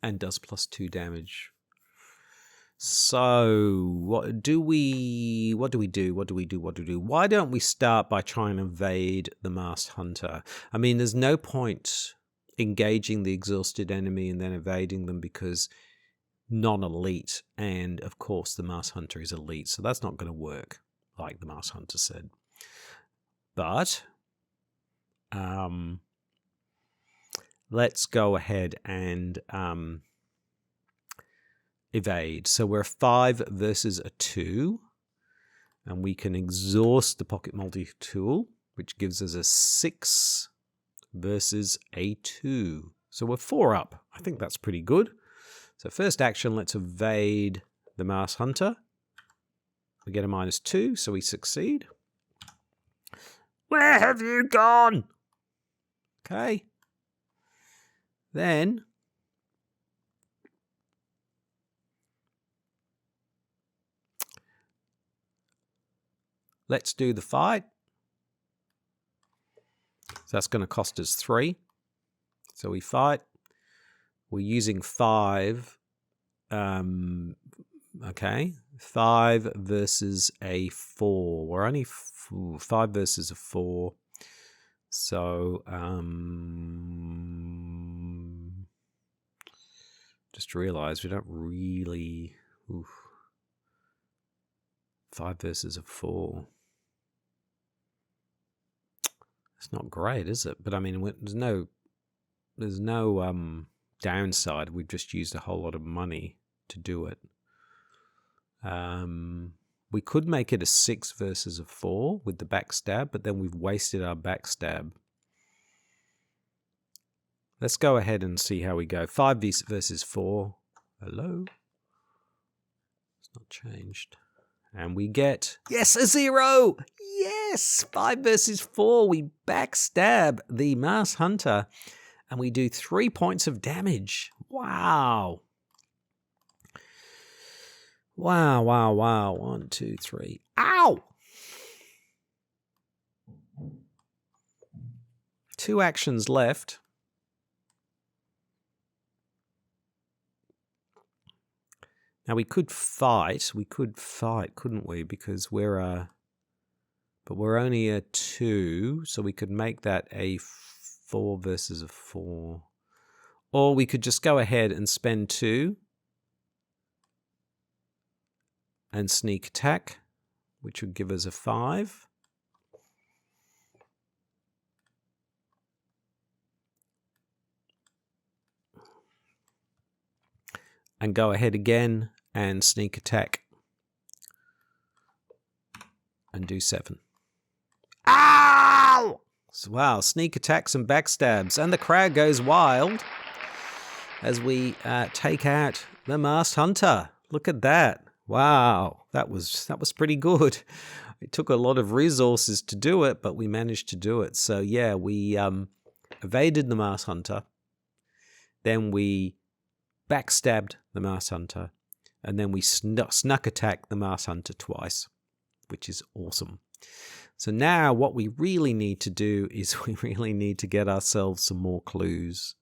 and does +2 damage. So what do we do? Why don't we start by trying to evade the Masked Hunter? I mean, there's no point engaging the exhausted enemy and then evading them because non-elite, and of course the Masked Hunter is elite, so that's not going to work, like the Masked Hunter said. But let's go ahead and evade. So we're a 5 versus a 2, and we can exhaust the pocket multi-tool, which gives us a 6 versus a 2. So we're 4 up. I think that's pretty good. So first action, let's evade the Masked Hunter. We get a -2, so we succeed. Where have you gone? Okay. Then let's do the fight. So that's going to cost us 3. So we fight. We're using 5. Okay. 5 versus a 4. We're only 5 versus a 4. So just realized we don't really... 5 versus a 4. It's not great, is it? But I mean, there's no downside. We've just used a whole lot of money to do it. We could make it a 6 versus a 4 with the backstab, but then we've wasted our backstab. Let's go ahead and see how we go. 5 versus 4. Hello? It's not changed. And we get, yes, a 0! Yes! 5 versus 4. We backstab the Masked Hunter. And we do 3 points of damage. Wow. Wow. 1, 2, 3. Ow! 2 actions left. Now we could fight. Couldn't we? Because we're but we're only a 2, so we could make that a 4 versus a 4. Or we could just go ahead and spend 2 and sneak attack, which would give us a 5. And go ahead again and sneak attack and do 7. Ow! So, wow, sneak attacks and backstabs. And the crowd goes wild as we take out the Masked Hunter. Look at that. Wow, that was pretty good. It took a lot of resources to do it, but we managed to do it. So yeah, we evaded the Masked Hunter. Then we backstabbed the Masked Hunter. And then we snuck attacked the Masked Hunter twice, which is awesome. So now what we really need to do is we really need to get ourselves some more clues,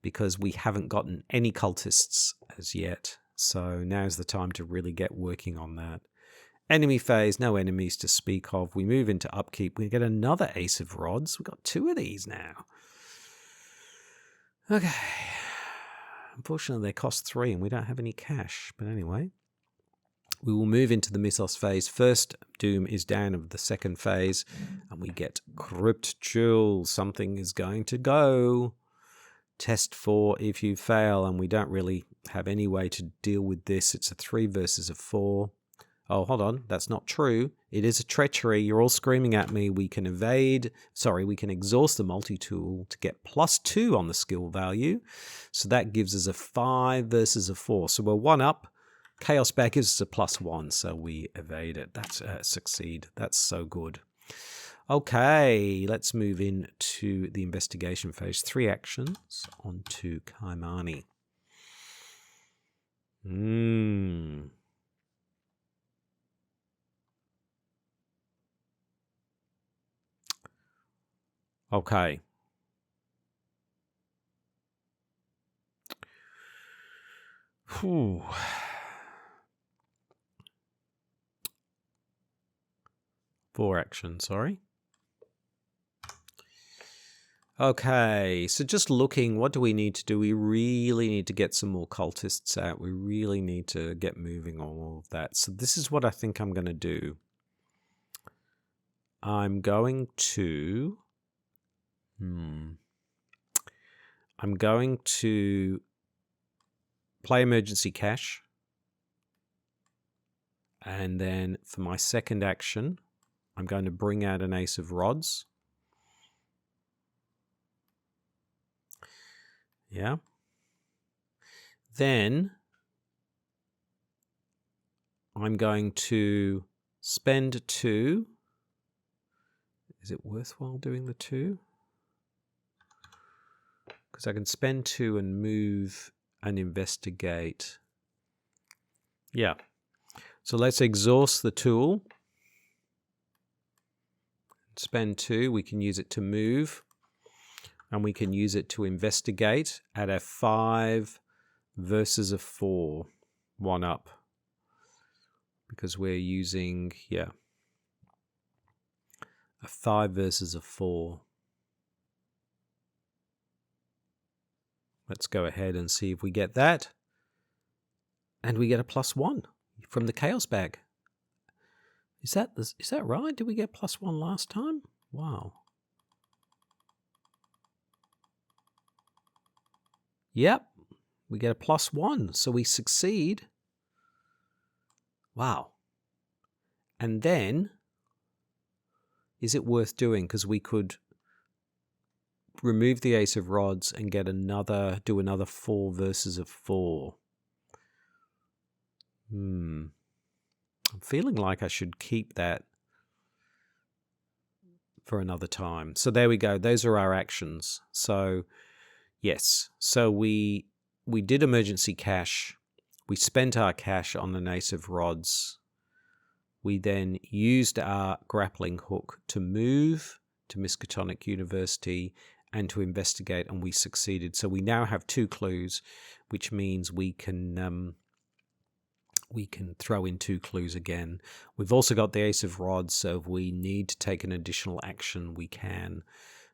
because we haven't gotten any cultists as yet. So now's the time to really get working on that. Enemy phase, no enemies to speak of. We move into upkeep. We get another Ace of Rods. We've got 2 of these now. Okay. Unfortunately, they cost 3 and we don't have any cash. But anyway, we will move into the Mythos phase. First Doom is down of the second phase. And we get Crypt Jewel. Something is going to go. Test 4 if you fail. And we don't really have any way to deal with this. It's a 3 versus a 4. Oh, hold on. That's not true. It is a treachery. You're all screaming at me. We can we can exhaust the multi-tool to get +2 on the skill value. So that gives us a 5 versus a 4. So we're 1 up. Chaos back gives us a +1. So we evade it. That's succeed. That's so good. Okay, let's move into the investigation phase. 3 actions onto Kymani. Okay. Whew. Four actions, sorry. Okay, so just looking, what do we need to do? We really need to get some more cultists out. We really need to get moving on all of that. So this is what I think I'm going to do. I'm going to... I'm going to play emergency cash. And then for my second action, I'm going to bring out an ace of rods. Yeah. Then I'm going to spend 2. Is it worthwhile doing the 2? Because I can spend 2 and move and investigate. Yeah. So let's exhaust the tool. Spend 2. We can use it to move. And we can use it to investigate at a 5 versus a 4. 1 up. Because we're using, yeah, a 5 versus a 4. Let's go ahead and see if we get that. And we get a +1 from the chaos bag. Is that right? Did we get +1 last time? Wow. Yep. We get a +1. So we succeed. Wow. And then, is it worth doing? Because we could remove the ace of rods and get do another 4 versus a 4. I'm feeling like I should keep that for another time. So there we go. Those are our actions. So yes. So we did emergency cash. We spent our cash on an ace of rods. We then used our grappling hook to move to Miskatonic University and to investigate, and we succeeded. So we now have 2 clues, which means we can throw in 2 clues again. We've also got the ace of rods, so if we need to take an additional action, we can.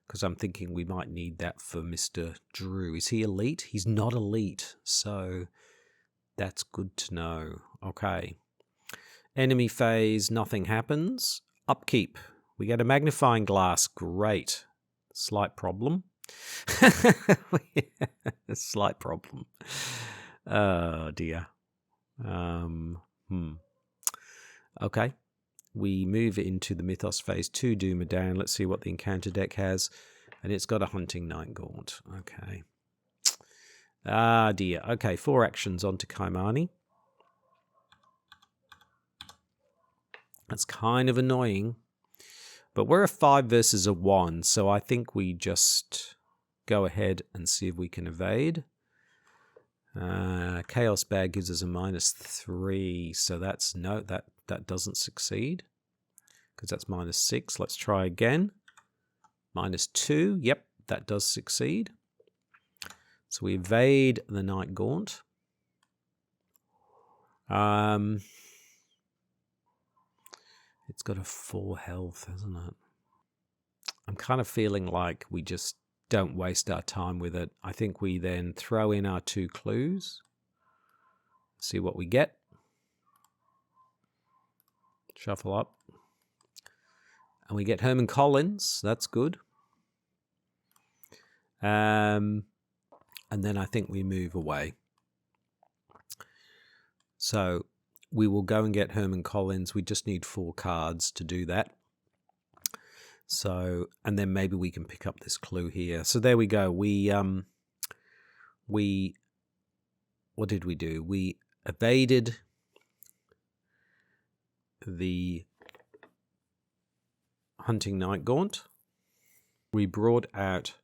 Because I'm thinking we might need that for Mr. Drew. Is he elite? He's not elite, so that's good to know. Okay. Enemy phase, nothing happens. Upkeep. We get a magnifying glass. Great. Slight problem. Slight problem. Oh, dear. Okay. We move into the Mythos phase 2 Doomer down. Let's see what the encounter deck has. And it's got a Hunting Night Gaunt. Okay. Ah, dear. Okay, 4 actions onto Kymani. That's kind of annoying. But we're a 5 versus a 1, so I think we just go ahead and see if we can evade. Chaos Bag gives us a -3, so that's no, that doesn't succeed. Because that's -6. Let's try again. -2. Yep, that does succeed. So we evade the Night Gaunt. It's got a 4 health, hasn't it? I'm kind of feeling like we just don't waste our time with it. I think we then throw in our 2 clues. See what we get. Shuffle up. And we get Herman Collins. That's good. And then I think we move away. So we will go and get Herman Collins. We just need 4 cards to do that. So, and then maybe we can pick up this clue here. So there we go. What did we do? We evaded the Hunting Night Gaunt. We brought out...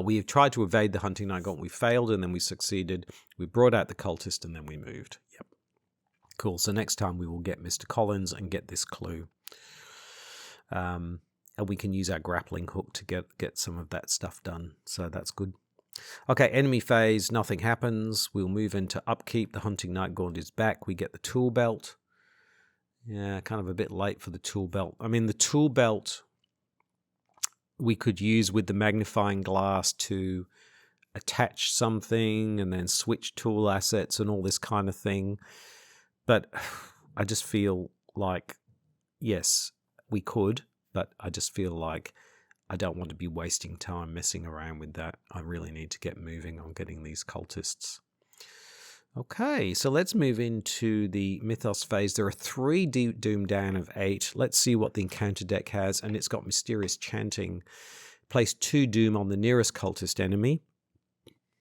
we have tried to evade the Hunting Night Gaunt. We failed, and then we succeeded. We brought out the cultist, and then we moved. Yep. Cool. So next time we will get Mr. Collins and get this clue. And we can use our grappling hook to get some of that stuff done. So that's good. Okay, enemy phase, nothing happens. We'll move into upkeep. The Hunting Night Gaunt is back. We get the tool belt. Yeah, kind of a bit late for the tool belt. I mean, the tool belt we could use with the magnifying glass to attach something and then switch tool assets and all this kind of thing. But I just feel like, yes, we could, but I just feel like I don't want to be wasting time messing around with that. I really need to get moving on getting these cultists. Okay, so let's move into the Mythos phase. There are 3 Doom down of 8. Let's see what the encounter deck has, and it's got Mysterious Chanting. Place 2 Doom on the nearest cultist enemy.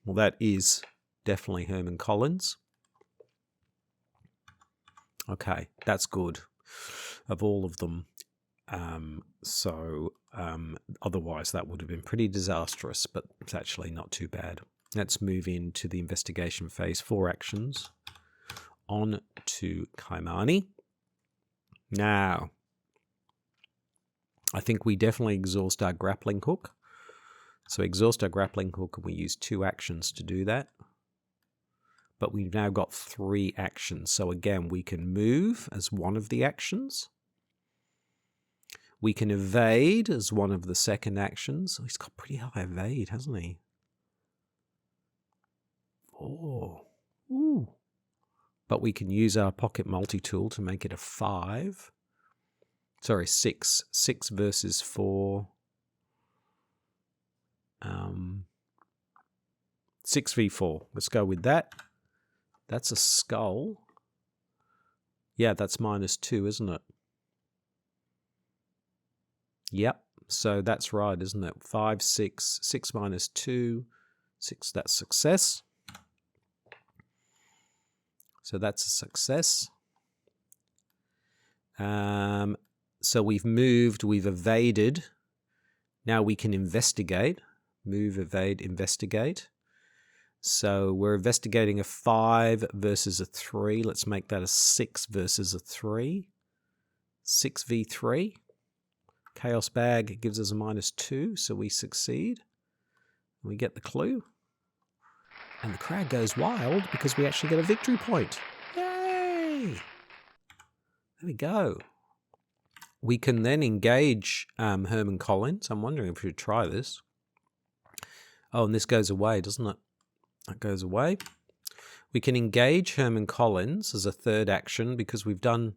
Well, that is definitely Herman Collins. Okay, that's good. Of all of them. Otherwise that would have been pretty disastrous, but it's actually not too bad. Let's move into the investigation phase. 4 actions. On to Kymani. Now, I think we definitely exhaust our grappling hook. So exhaust our grappling hook, and we use 2 actions to do that. But we've now got 3 actions. So again, we can move as one of the actions. We can evade as one of the second actions. Oh, he's got pretty high evade, hasn't he? Oh, ooh. But we can use our pocket multi-tool to make it a 5. Sorry, 6. 6 versus 4. 6v4. Let's go with that. That's a skull. Yeah, that's -2, isn't it? Yep. So that's right, isn't it? 5, 6. 6 minus 2. 6, that's success. So that's a success. So we've moved, we've evaded. Now we can investigate. Move, evade, investigate. So we're investigating a 5 versus a 3. Let's make that a 6 versus a 3. 6v3. Chaos Bag gives us a -2, so we succeed. We get the clue. And the crowd goes wild because we actually get a victory point. Yay! There we go. We can then engage Herman Collins. I'm wondering if we should try this. Oh, and this goes away, doesn't it? That goes away. We can engage Herman Collins as a 3rd action because we've done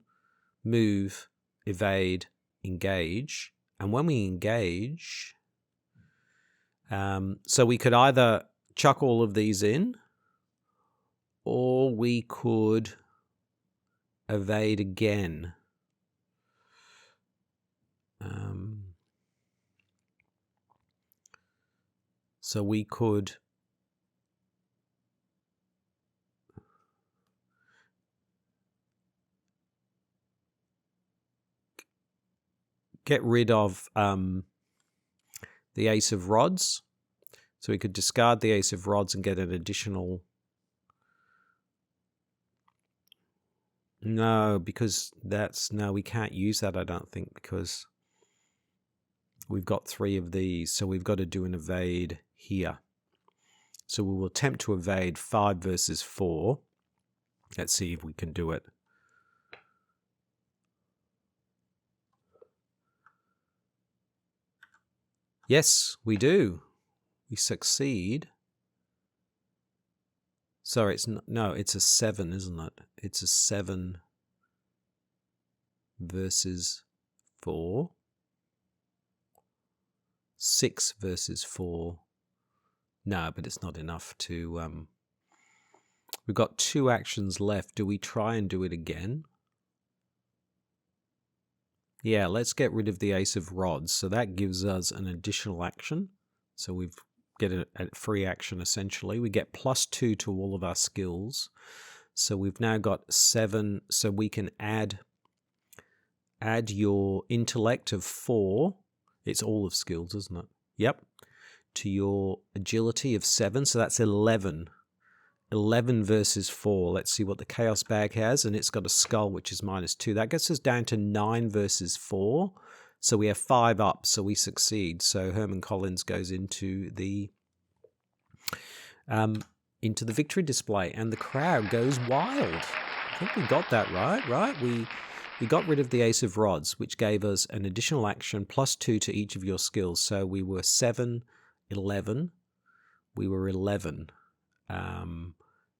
move, evade, engage. And when we engage, so we could either chuck all of these in, or we could evade again. So we could get rid of the Ace of Rods. So we could discard the Ace of Rods and get an additional... No, because that's... No, we can't use that, I don't think, because we've got 3 of these. So we've got to do an evade here. So we will attempt to evade 5 versus 4. Let's see if we can do it. Yes, we do. We succeed. Sorry, it's not, no, it's a 7, isn't it? It's a 7 versus 4. 6 versus 4. No, but it's not enough to... We've got 2 actions left. Do we try and do it again? Yeah, let's get rid of the Ace of Rods. So that gives us an additional action. So we've get a free action essentially. We get +2 to all of our skills. So we've now got 7. So we can add add your intellect of 4. It's all of skills, isn't it? Yep. To your agility of 7, so that's 11. 11 versus 4. Let's see what the Chaos Bag has, and it's got a skull, which is -2. That gets us down to 9 versus 4. So we have 5 up, so we succeed. So Herman Collins goes into the victory display, and the crowd goes wild. I think we got that right? We got rid of the Ace of Rods, which gave us an additional action +2 to each of your skills. So we were 7, 11. We were 11.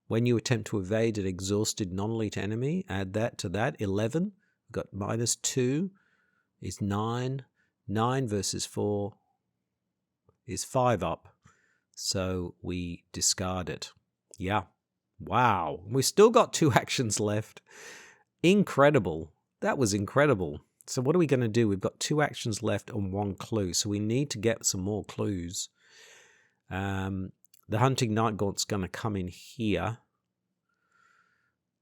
When you attempt to evade an exhausted non-elite enemy, add that to that. 11. We've got -2 is 9. 9 versus 4 is 5 up. So we discard it. Yeah. Wow. We've still got 2 actions left. Incredible. That was incredible. So what are we going to do? We've got 2 actions left and 1 clue. So we need to get some more clues. The Hunting Night Gaunt's going to come in here.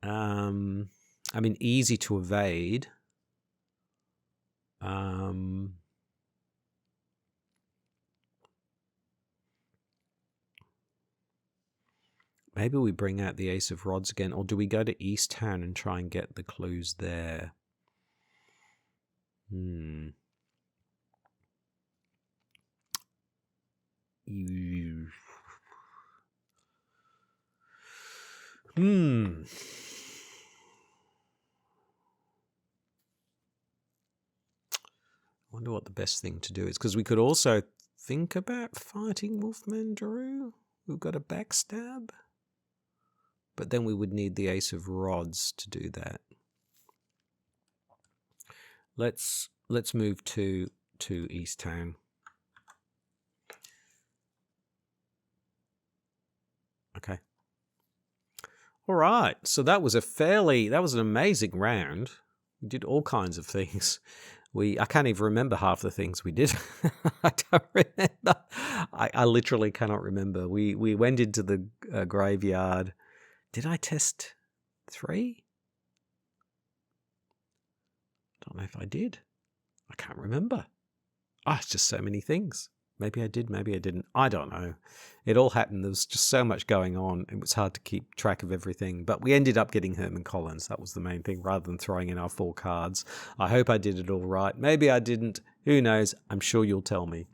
I mean, easy to evade. Maybe we bring out the Ace of Rods again, or do we go to East Town and try and get the clues there? I wonder what the best thing to do is, because we could also think about fighting Wolfman Drew. We've got a backstab, but then we would need the Ace of Rods to do that. Let's move to East Town. Okay. All right. So that was an amazing round. We did all kinds of things. I can't even remember half the things we did. I don't remember. I literally cannot remember. We went into the graveyard. Did I test 3? I don't know if I did. I can't remember. It's just so many things. Maybe I did, maybe I didn't. I don't know. It all happened. There was just so much going on. It was hard to keep track of everything. But we ended up getting Herman Collins. That was the main thing, rather than throwing in our 4 cards. I hope I did it all right. Maybe I didn't. Who knows? I'm sure you'll tell me.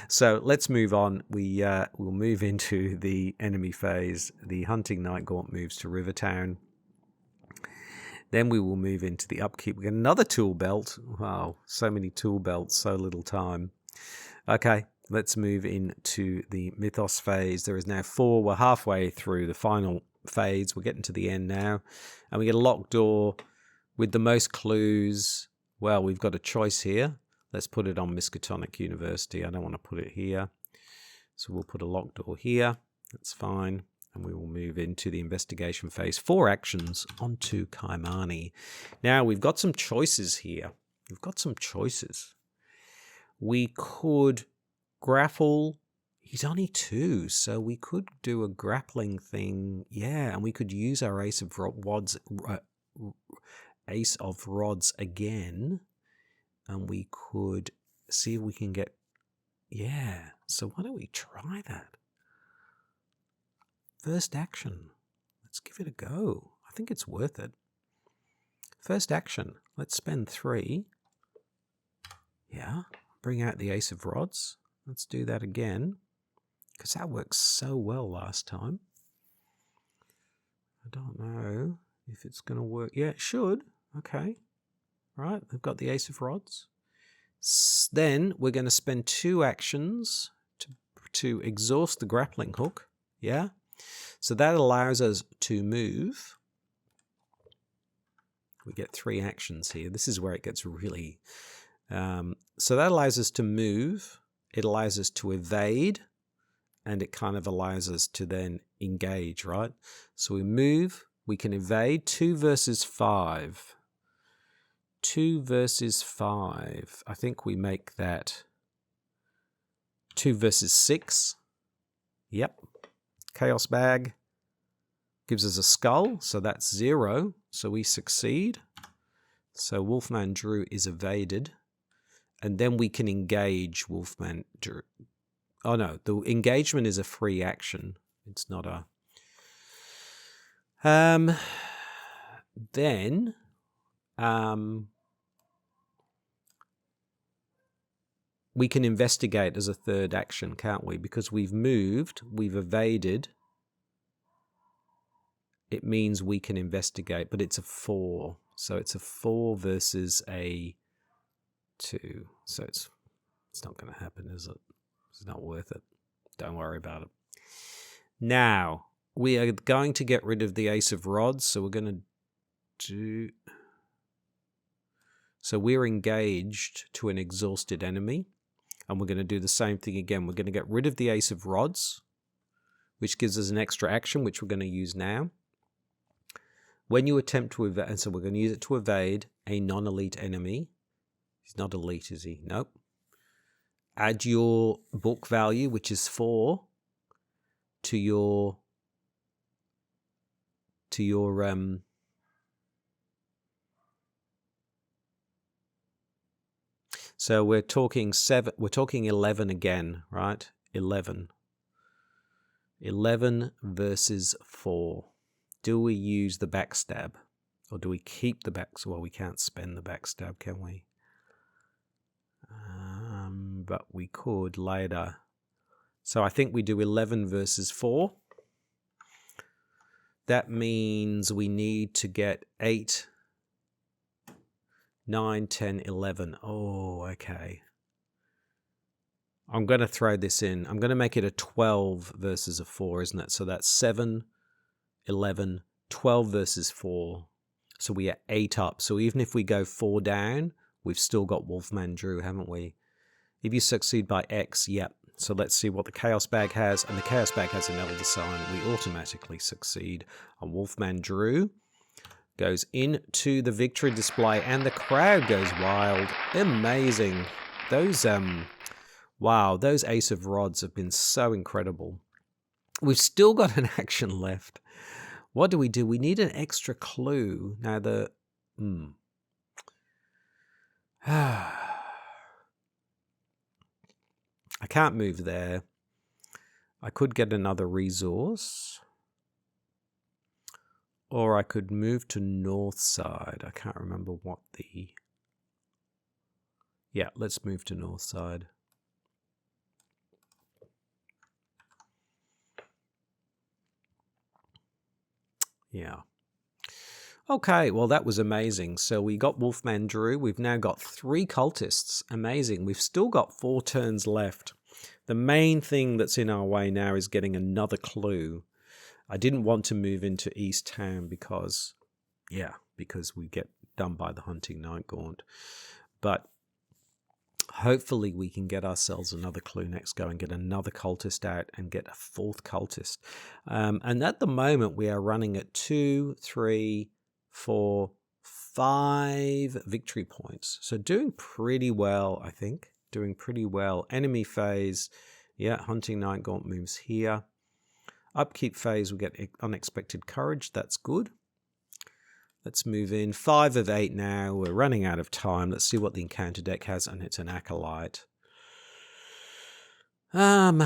So let's move on. We'll move into the enemy phase. The Hunting Night Gaunt moves to Rivertown. Then we will move into the upkeep. We get another tool belt. Wow, so many tool belts, so little time. Okay. Let's move into the Mythos phase. There is now 4. We're halfway through the final phase. We're getting to the end now. And we get a locked door with the most clues. Well, we've got a choice here. Let's put it on Miskatonic University. I don't want to put it here. So we'll put a locked door here. That's fine. And we will move into the investigation phase. 4 actions onto Kymani. Now, we've got some choices here. We've got some choices. We could grapple. He's only 2, so we could do a grappling thing. Yeah, and we could use our Ace of Rods again, and we could see if we can get. Yeah, so why don't we try that? First action. Let's give it a go. I think it's worth it. First action. Let's spend 3. Yeah, bring out the Ace of Rods. Let's do that again, because that worked so well last time. I don't know if it's going to work. Yeah, it should. Okay. Right, we've got the Ace of Rods. Then we're going to spend 2 actions to exhaust the grappling hook. Yeah. So that allows us to move. We get 3 actions here. This is where it gets really... so that allows us to move. It allows us to evade, and it kind of allows us to then engage, right? So we move, we can evade. 2 versus 5. 2 versus 5. I think we make that 2 versus 6. Yep. Chaos Bag gives us a skull, so that's 0. So we succeed. So Wolfman Drew is evaded. And then we can engage Wolfman Drew. Oh no, the engagement is a free action. It's not a... Then... we can investigate as a third action, can't we? Because we've moved, we've evaded. It means we can investigate, but it's a 4. So it's a 4 versus a 2. So it's not going to happen, is it? It's not worth it. Don't worry about it. Now, we are going to get rid of the Ace of Rods, so we're going to do... So we're engaged to an exhausted enemy, and we're going to do the same thing again. We're going to get rid of the Ace of Rods, which gives us an extra action, which we're going to use now. When you attempt to evade, and so we're going to use it to evade a non-elite enemy. He's not elite, is he? Nope. Add your book value, which is 4, to your so we're talking 7, we're talking 11 again, right? 11 versus 4. Do we use the backstab, or do we keep the backstab? Well, we can't spend the backstab, can we? But we could later. So I think we do 11 versus 4. That means we need to get 8, 9, 10, 11. Oh, okay. I'm going to throw this in. I'm going to make it a 12 versus a 4, isn't it? So that's 7, 11, 12 versus 4. So we are 8 up. So even if we go 4 down, we've still got Wolfman Drew, haven't we? If you succeed by X, yep. So let's see what the Chaos Bag has. And the Chaos Bag has an Elder Sign. We automatically succeed on Wolfman Drew. Goes into the victory display and the crowd goes wild. Amazing. Those, wow, those Ace of Rods have been so incredible. We've still got an action left. What do? We need an extra clue. Now the... I can't move there. I could get another resource. Or I could move to north side. I can't remember what the... Yeah, let's move to north side. Yeah. Okay, well, that was amazing. So we got Wolfman Drew. We've now got 3 cultists. Amazing. We've still got 4 turns left. The main thing that's in our way now is getting another clue. I didn't want to move into East Town because we get done by the Hunting Night Gaunt. But hopefully we can get ourselves another clue next go and get another cultist out and get a 4th cultist. And at the moment we are running at 2, 3, 4, 5 victory points. So doing pretty well, I think. Doing pretty well. Enemy phase, yeah, Hunting Night Gaunt moves here. Upkeep phase, we get Unexpected Courage. That's good. Let's move in. 5 of 8 now. We're running out of time. Let's see what the encounter deck has, and it's an Acolyte. Well,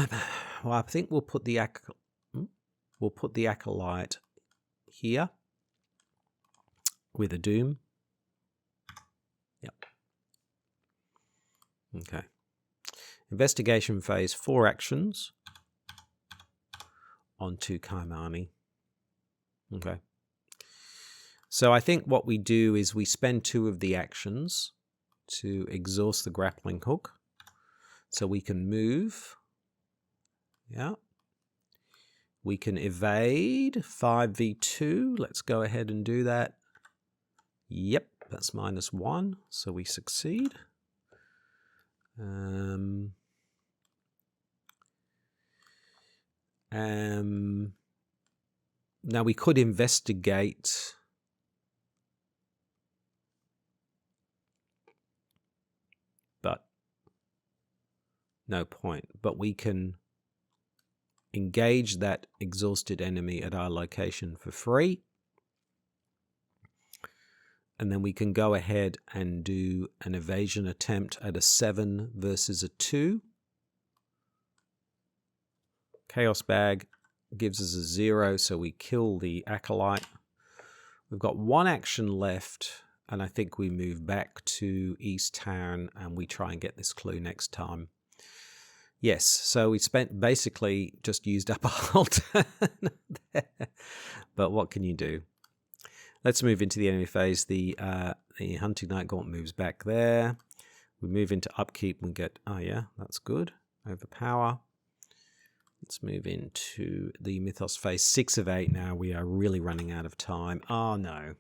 I think we'll put the Acolyte here with a Doom. Yep. Okay. Investigation phase, 4 actions onto Kymani. Okay. So I think what we do is we spend 2 of the actions to exhaust the grappling hook. So we can move. Yeah. We can evade 5v2. Let's go ahead and do that. Yep, that's -1. So we succeed. Now we could investigate. But no point. But we can engage that exhausted enemy at our location for free. And then we can go ahead and do an evasion attempt at a 7 versus a 2. Chaos Bag gives us a 0, so we kill the Acolyte. We've got 1 action left, and I think we move back to East Town and we try and get this clue next time. Yes, so we basically just used up a whole turn there. But what can you do? Let's move into the enemy phase. The Hunting Night Gaunt moves back there. We move into Upkeep and get, oh yeah, that's good. Overpower. Let's move into the Mythos phase. 6 of 8 now. We are really running out of time. Oh no.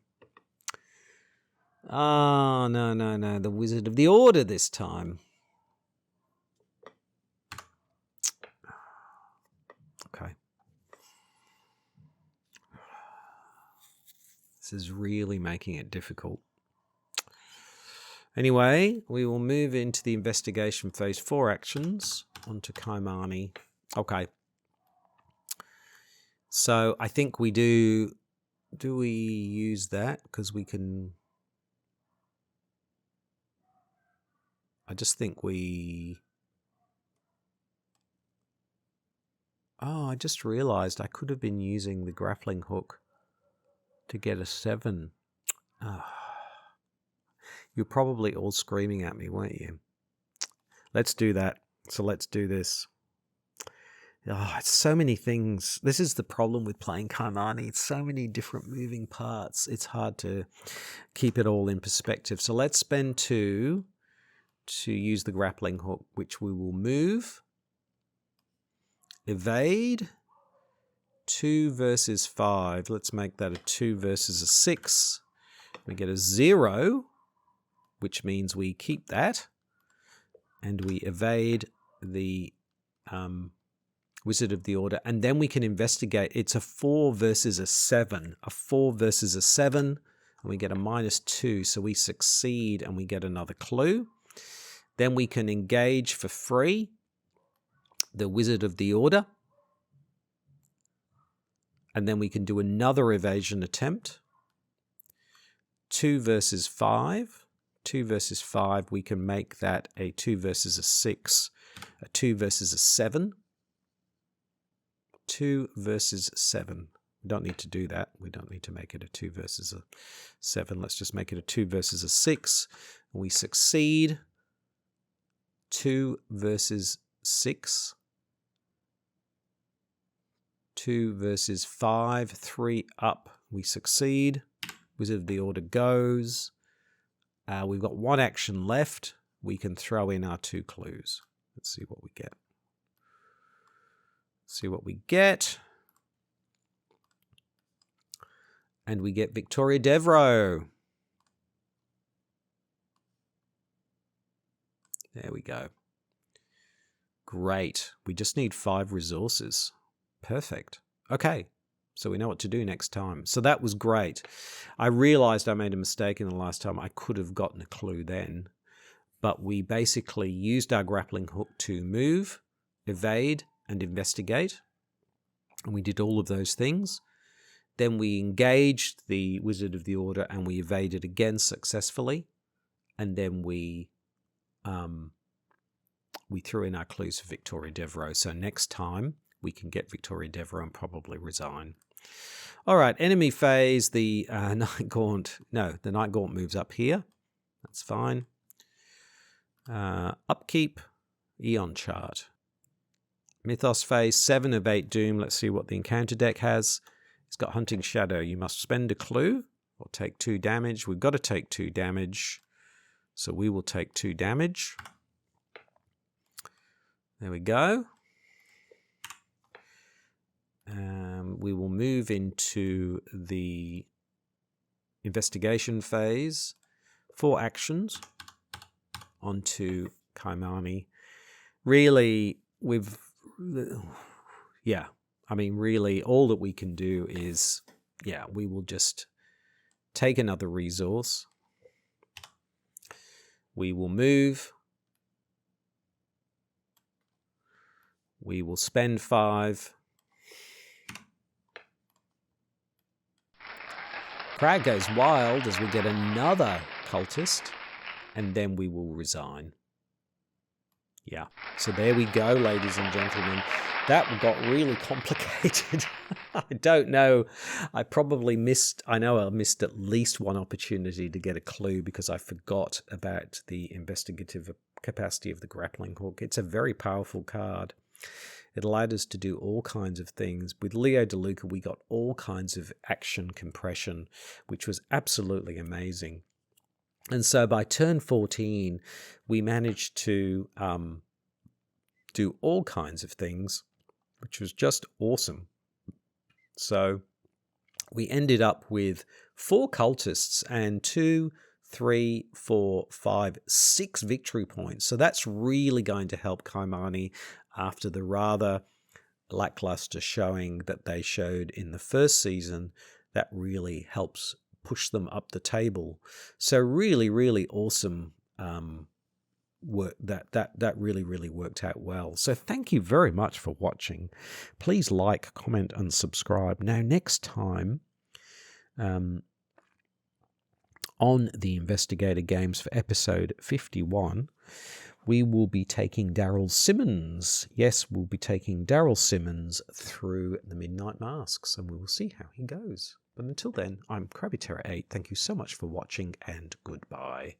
Oh, no. The Wizard of the Order this time. Okay. This is really making it difficult. Anyway, we will move into the investigation phase. 4 actions onto Kymani. Okay. So I think we do. Do we use that? Because we can. I just think we. Oh, I just realized I could have been using the grappling hook to get a 7. Oh. You're probably all screaming at me, weren't you? Let's do that. So let's do this. Oh, it's so many things. This is the problem with playing Kymani. It's so many different moving parts. It's hard to keep it all in perspective. So let's spend 2 to use the grappling hook, which we will move. Evade. 2 versus 5. Let's make that a 2 versus a 6. We get a 0, which means we keep that. And we evade the Wizard of the Order. And then we can investigate. It's a 4 versus a 7. A 4 versus a 7. And we get a -2. So we succeed and we get another clue. Then we can engage for free the Wizard of the Order. And then we can do another evasion attempt. 2 versus 5. 2 versus 5. We can make that a 2 versus a 6. A 2 versus a 7. 2 versus 7. We don't need to do that. We don't need to make it a 2 versus a 7. Let's just make it a 2 versus a 6. We succeed. 2 versus 6. 2 versus 5. 3 up. We succeed. Wizard of the Order goes. We've got 1 action left. We can throw in our 2 clues. Let's see what we get. See what we get. And we get Victoria Devro. There we go. Great. We just need 5 resources. Perfect. Okay. So we know what to do next time. So that was great. I realized I made a mistake in the last time. I could have gotten a clue then. But we basically used our grappling hook to move, evade, and investigate. And we did all of those things. Then we engaged the Wizard of the Order and we evaded again successfully. And then we threw in our clues for Victoria Devro. So next time we can get Victoria Devro and probably resign. All right, enemy phase, the Night Gaunt. No, the Night Gaunt moves up here. That's fine. Upkeep, Eon chart. Mythos phase, 7 of 8 Doom. Let's see what the encounter deck has. It's got Hunting Shadow. You must spend a clue or take 2 damage. We've got to take 2 damage. So we will take 2 damage. There we go. We will move into the investigation phase. 4 actions onto Kymani. Really, really all that we can do is, we will just take another resource. We will move. We will spend 5. Crowd goes wild as we get another cultist, and then we will resign. Yeah, so there we go, ladies and gentlemen. That got really complicated. I don't know. I missed at least one opportunity to get a clue because I forgot about the investigative capacity of the grappling hook. It's a very powerful card. It allowed us to do all kinds of things. With Leo DeLuca, we got all kinds of action compression, which was absolutely amazing. And so by turn 14, we managed to do all kinds of things, which was just awesome. So we ended up with 4 cultists and 2, 3, 4, 5, 6 victory points. So that's really going to help Kymani after the rather lackluster showing that they showed in the first season. That really helps push them up the table. So really, really awesome work. That really worked out well. So thank you very much for watching. Please like, comment, and subscribe. Now next time on the Investigator Games for episode 51, we will be taking Daryl Simmons. Yes, we'll be taking Daryl Simmons through the Midnight Masks, and we will see how he goes. But until then, I'm Krabby Terror 8. Thank you so much for watching, and goodbye.